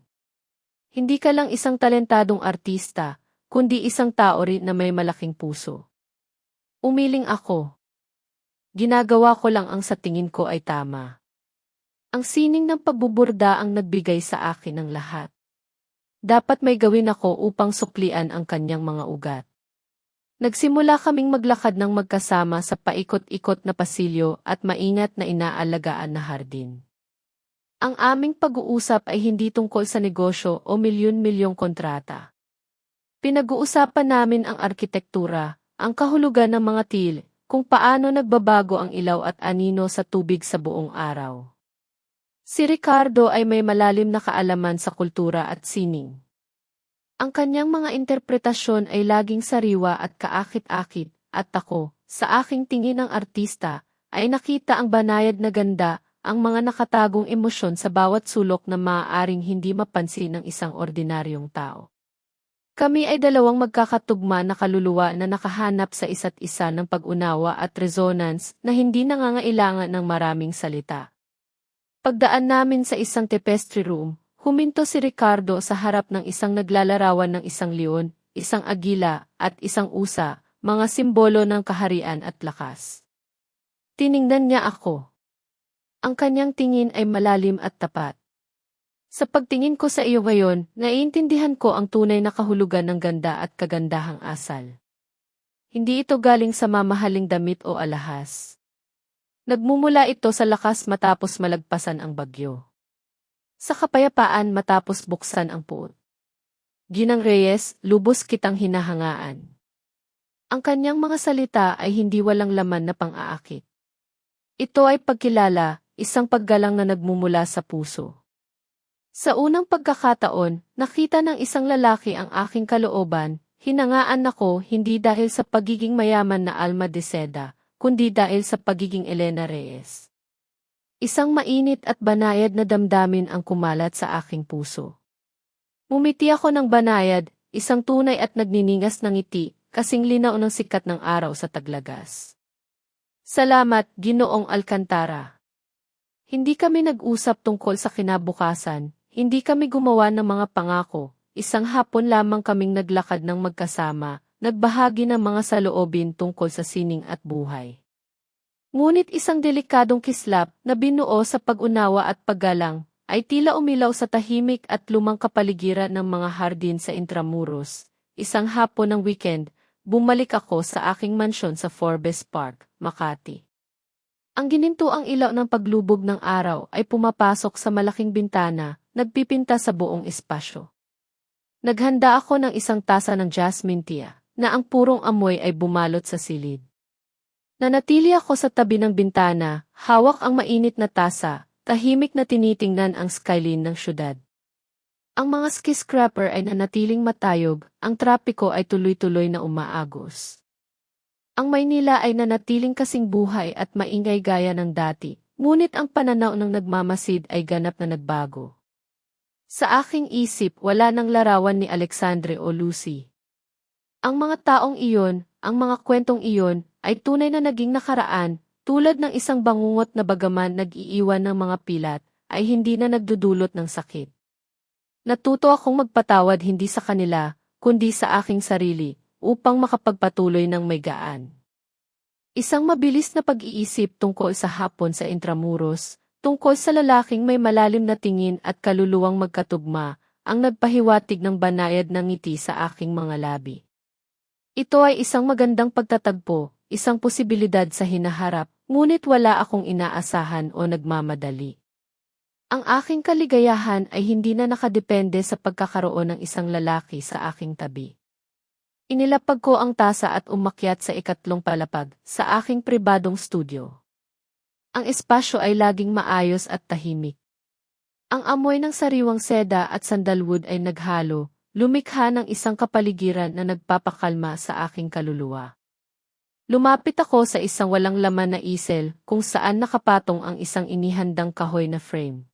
Hindi ka lang isang talentadong artista, kundi isang tao rin na may malaking puso. Umiling ako. Ginagawa ko lang ang sa tingin ko ay tama. Ang sining ng pagbuburda ang nagbigay sa akin ng lahat. Dapat may gawin ako upang suklian ang kanyang mga ugat. Nagsimula kaming maglakad ng magkasama sa paikot-ikot na pasilyo at maingat na inaalagaan na hardin. Ang aming pag-uusap ay hindi tungkol sa negosyo o milyon-milyong kontrata. Pinag-uusapan namin ang arkitektura, ang kahulugan ng mga til, kung paano nagbabago ang ilaw at anino sa tubig sa buong araw. Si Ricardo ay may malalim na kaalaman sa kultura at sining. Ang kanyang mga interpretasyon ay laging sariwa at kaakit-akit, at ako, sa aking tingin ng artista, ay nakita ang banayad na ganda, ang mga nakatagong emosyon sa bawat sulok na maaaring hindi mapansin ng isang ordinaryong tao. Kami ay dalawang magkakatugma na kaluluwa na nakahanap sa isa't isa ng pag-unawa at resonance na hindi nangangailangan ng maraming salita. Pagdaan namin sa isang tapestry room, huminto si Ricardo sa harap ng isang naglalarawan ng isang leon, isang agila, at isang usa, mga simbolo ng kaharian at lakas. Tiningnan niya ako. Ang kanyang tingin ay malalim at tapat. Sa pagtingin ko sa iyo ngayon, naiintindihan ko ang tunay na kahulugan ng ganda at kagandahang asal. Hindi ito galing sa mamahaling damit o alahas. Nagmumula ito sa lakas matapos malagpasan ang bagyo. Sa kapayapaan matapos buksan ang puot. Ginang Reyes, lubos kitang hinahangaan. Ang kanyang mga salita ay hindi walang laman na pang-aakit. Ito ay pagkilala, isang paggalang na nagmumula sa puso. Sa unang pagkakataon, nakita ng isang lalaki ang aking kalooban, hinangaan ako hindi dahil sa pagiging mayaman na alma de seda, kundi dahil sa pagiging Elena Reyes. Isang mainit at banayad na damdamin ang kumalat sa aking puso. Mumiti ako ng banayad, isang tunay at nagniningas ng ngiti, kasing linaw ng sikat ng araw sa taglagas. Salamat, Ginoong Alcantara. Hindi kami nag-usap tungkol sa kinabukasan, hindi kami gumawa ng mga pangako, isang hapon lamang kaming naglakad ng magkasama, nagbahagi ng mga saloobin tungkol sa sining at buhay. Ngunit isang delikadong kislap na binuo sa pag-unawa at paggalang, ay tila umilaw sa tahimik at lumang kapaligiran ng mga hardin sa Intramuros. Isang hapon ng weekend, bumalik ako sa aking mansyon sa Forbes Park, Makati. Ang ginintuang ilaw ng paglubog ng araw ay pumapasok sa malaking bintana, nagpipinta sa buong espasyo. Naghanda ako ng isang tasa ng jasmine tea, na ang purong amoy ay bumalot sa silid. Nanatili ako sa tabi ng bintana, hawak ang mainit na tasa, tahimik na tinitingnan ang skyline ng syudad. Ang mga skyscraper ay nanatiling matayog, ang trapiko ay tuloy-tuloy na umaagos. Ang Maynila ay nanatiling kasing buhay at maingay gaya ng dati, ngunit ang pananaw ng nagmamasid ay ganap na nagbago. Sa aking isip wala nang larawan ni Alexandre o Lucy. Ang mga taong iyon, ang mga kwentong iyon, ay tunay na naging nakaraan, tulad ng isang bangungot na bagaman nag-iiwan ng mga pilat, ay hindi na nagdudulot ng sakit. Natuto akong magpatawad hindi sa kanila, kundi sa aking sarili, upang makapagpatuloy ng may gaan. Isang mabilis na pag-iisip tungkol sa hapon sa Intramuros, tungkol sa lalaking may malalim na tingin at kaluluwang magkatugma, ang nagpahiwatig ng banayad ng ngiti sa aking mga labi. Ito ay isang magandang pagtatagpo, isang posibilidad sa hinaharap, ngunit wala akong inaasahan o nagmamadali. Ang aking kaligayahan ay hindi na nakadepende sa pagkakaroon ng isang lalaki sa aking tabi. Inilapag ko ang tasa at umakyat sa ikatlong palapag, sa aking pribadong studio. Ang espasyo ay laging maayos at tahimik. Ang amoy ng sariwang seda at sandalwood ay naghalo, lumikha ng isang kapaligiran na nagpapakalma sa aking kaluluwa. Lumapit ako sa isang walang laman na easel kung saan nakapatong ang isang inihandang kahoy na frame.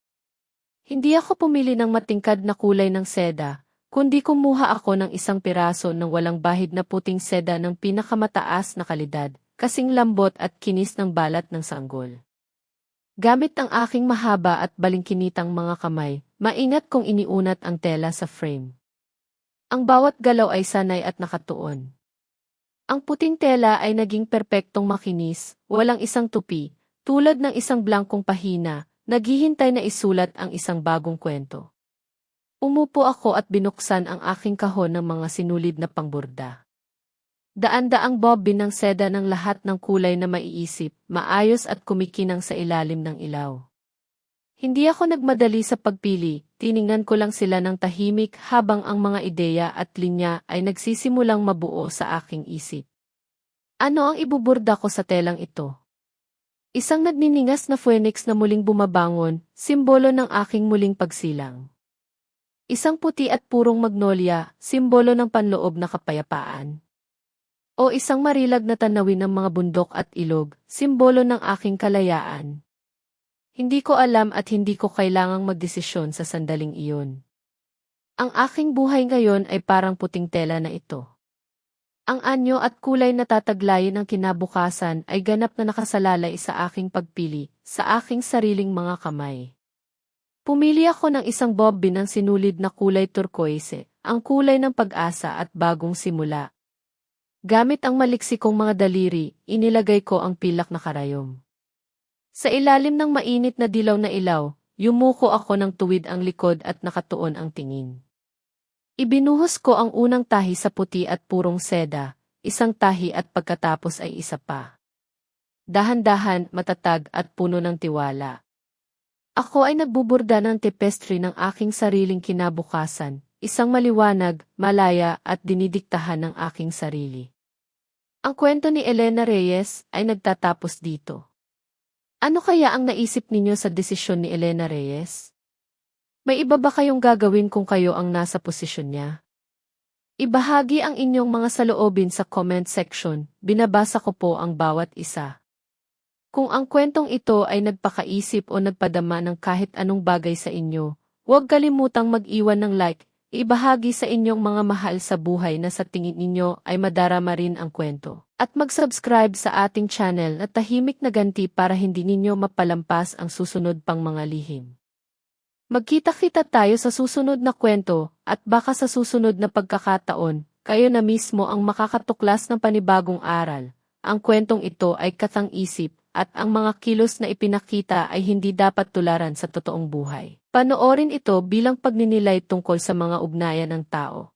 Hindi ako pumili ng matingkad na kulay ng seda, kundi kumuha ako ng isang piraso ng walang bahid na puting seda ng pinakamataas na kalidad, kasing lambot at kinis ng balat ng sanggol. Gamit ang aking mahaba at balingkinitang mga kamay, maingat kong iniunat ang tela sa frame. Ang bawat galaw ay sanay at nakatuon. Ang puting tela ay naging perpektong makinis, walang isang tupi, tulad ng isang blankong pahina, naghihintay na isulat ang isang bagong kwento. Umupo ako at binuksan ang aking kahon ng mga sinulid na pangburda. Daan-daang bobbin ng seda ng lahat ng kulay na maiisip, maayos at kumikinang sa ilalim ng ilaw. Hindi ako nagmadali sa pagpili, tiningnan ko lang sila ng tahimik habang ang mga ideya at linya ay nagsisimulang mabuo sa aking isip. Ano ang ibuburda ko sa telang ito? Isang nagniningas na phoenix na muling bumabangon, simbolo ng aking muling pagsilang. Isang puti at purong magnolia, simbolo ng panloob na kapayapaan. O isang marilag na tanawin ng mga bundok at ilog, simbolo ng aking kalayaan. Hindi ko alam at hindi ko kailangang magdesisyon sa sandaling iyon. Ang aking buhay ngayon ay parang puting tela na ito. Ang anyo at kulay na tataglayin ng kinabukasan ay ganap na nakasalalay sa aking pagpili, sa aking sariling mga kamay. Pumili ako ng isang bobbin ng sinulid na kulay turquoise, ang kulay ng pag-asa at bagong simula. Gamit ang maliksi kong mga daliri, inilagay ko ang pilak na karayom. Sa ilalim ng mainit na dilaw na ilaw, yumuko ako ng tuwid ang likod at nakatuon ang tingin. Ibinuhos ko ang unang tahi sa puti at purong seda, isang tahi at pagkatapos ay isa pa. Dahan-dahan, matatag at puno ng tiwala. Ako ay nagbuburda ng tapestry ng aking sariling kinabukasan, isang maliwanag, malaya at dinidiktahan ng aking sarili. Ang kwento ni Elena Reyes ay nagtatapos dito. Ano kaya ang naisip ninyo sa desisyon ni Elena Reyes? May iba ba kayong gagawin kung kayo ang nasa posisyon niya? Ibahagi ang inyong mga saloobin sa comment section, binabasa ko po ang bawat isa. Kung ang kwentong ito ay nagpakaisip o nagpadama ng kahit anong bagay sa inyo, huwag kalimutang mag-iwan ng like, ibahagi sa inyong mga mahal sa buhay na sa tingin ninyo ay madarama rin ang kwento. At mag-subscribe sa ating channel at tahimik na ganti para hindi ninyo mapalampas ang susunod pang mga lihim. Magkita-kita tayo sa susunod na kwento at baka sa susunod na pagkakataon, kayo na mismo ang makakatuklas ng panibagong aral. Ang kwentong ito ay katang-isip at ang mga kilos na ipinakita ay hindi dapat tularan sa totoong buhay. Panoorin ito bilang pagninilay tungkol sa mga ugnayan ng tao.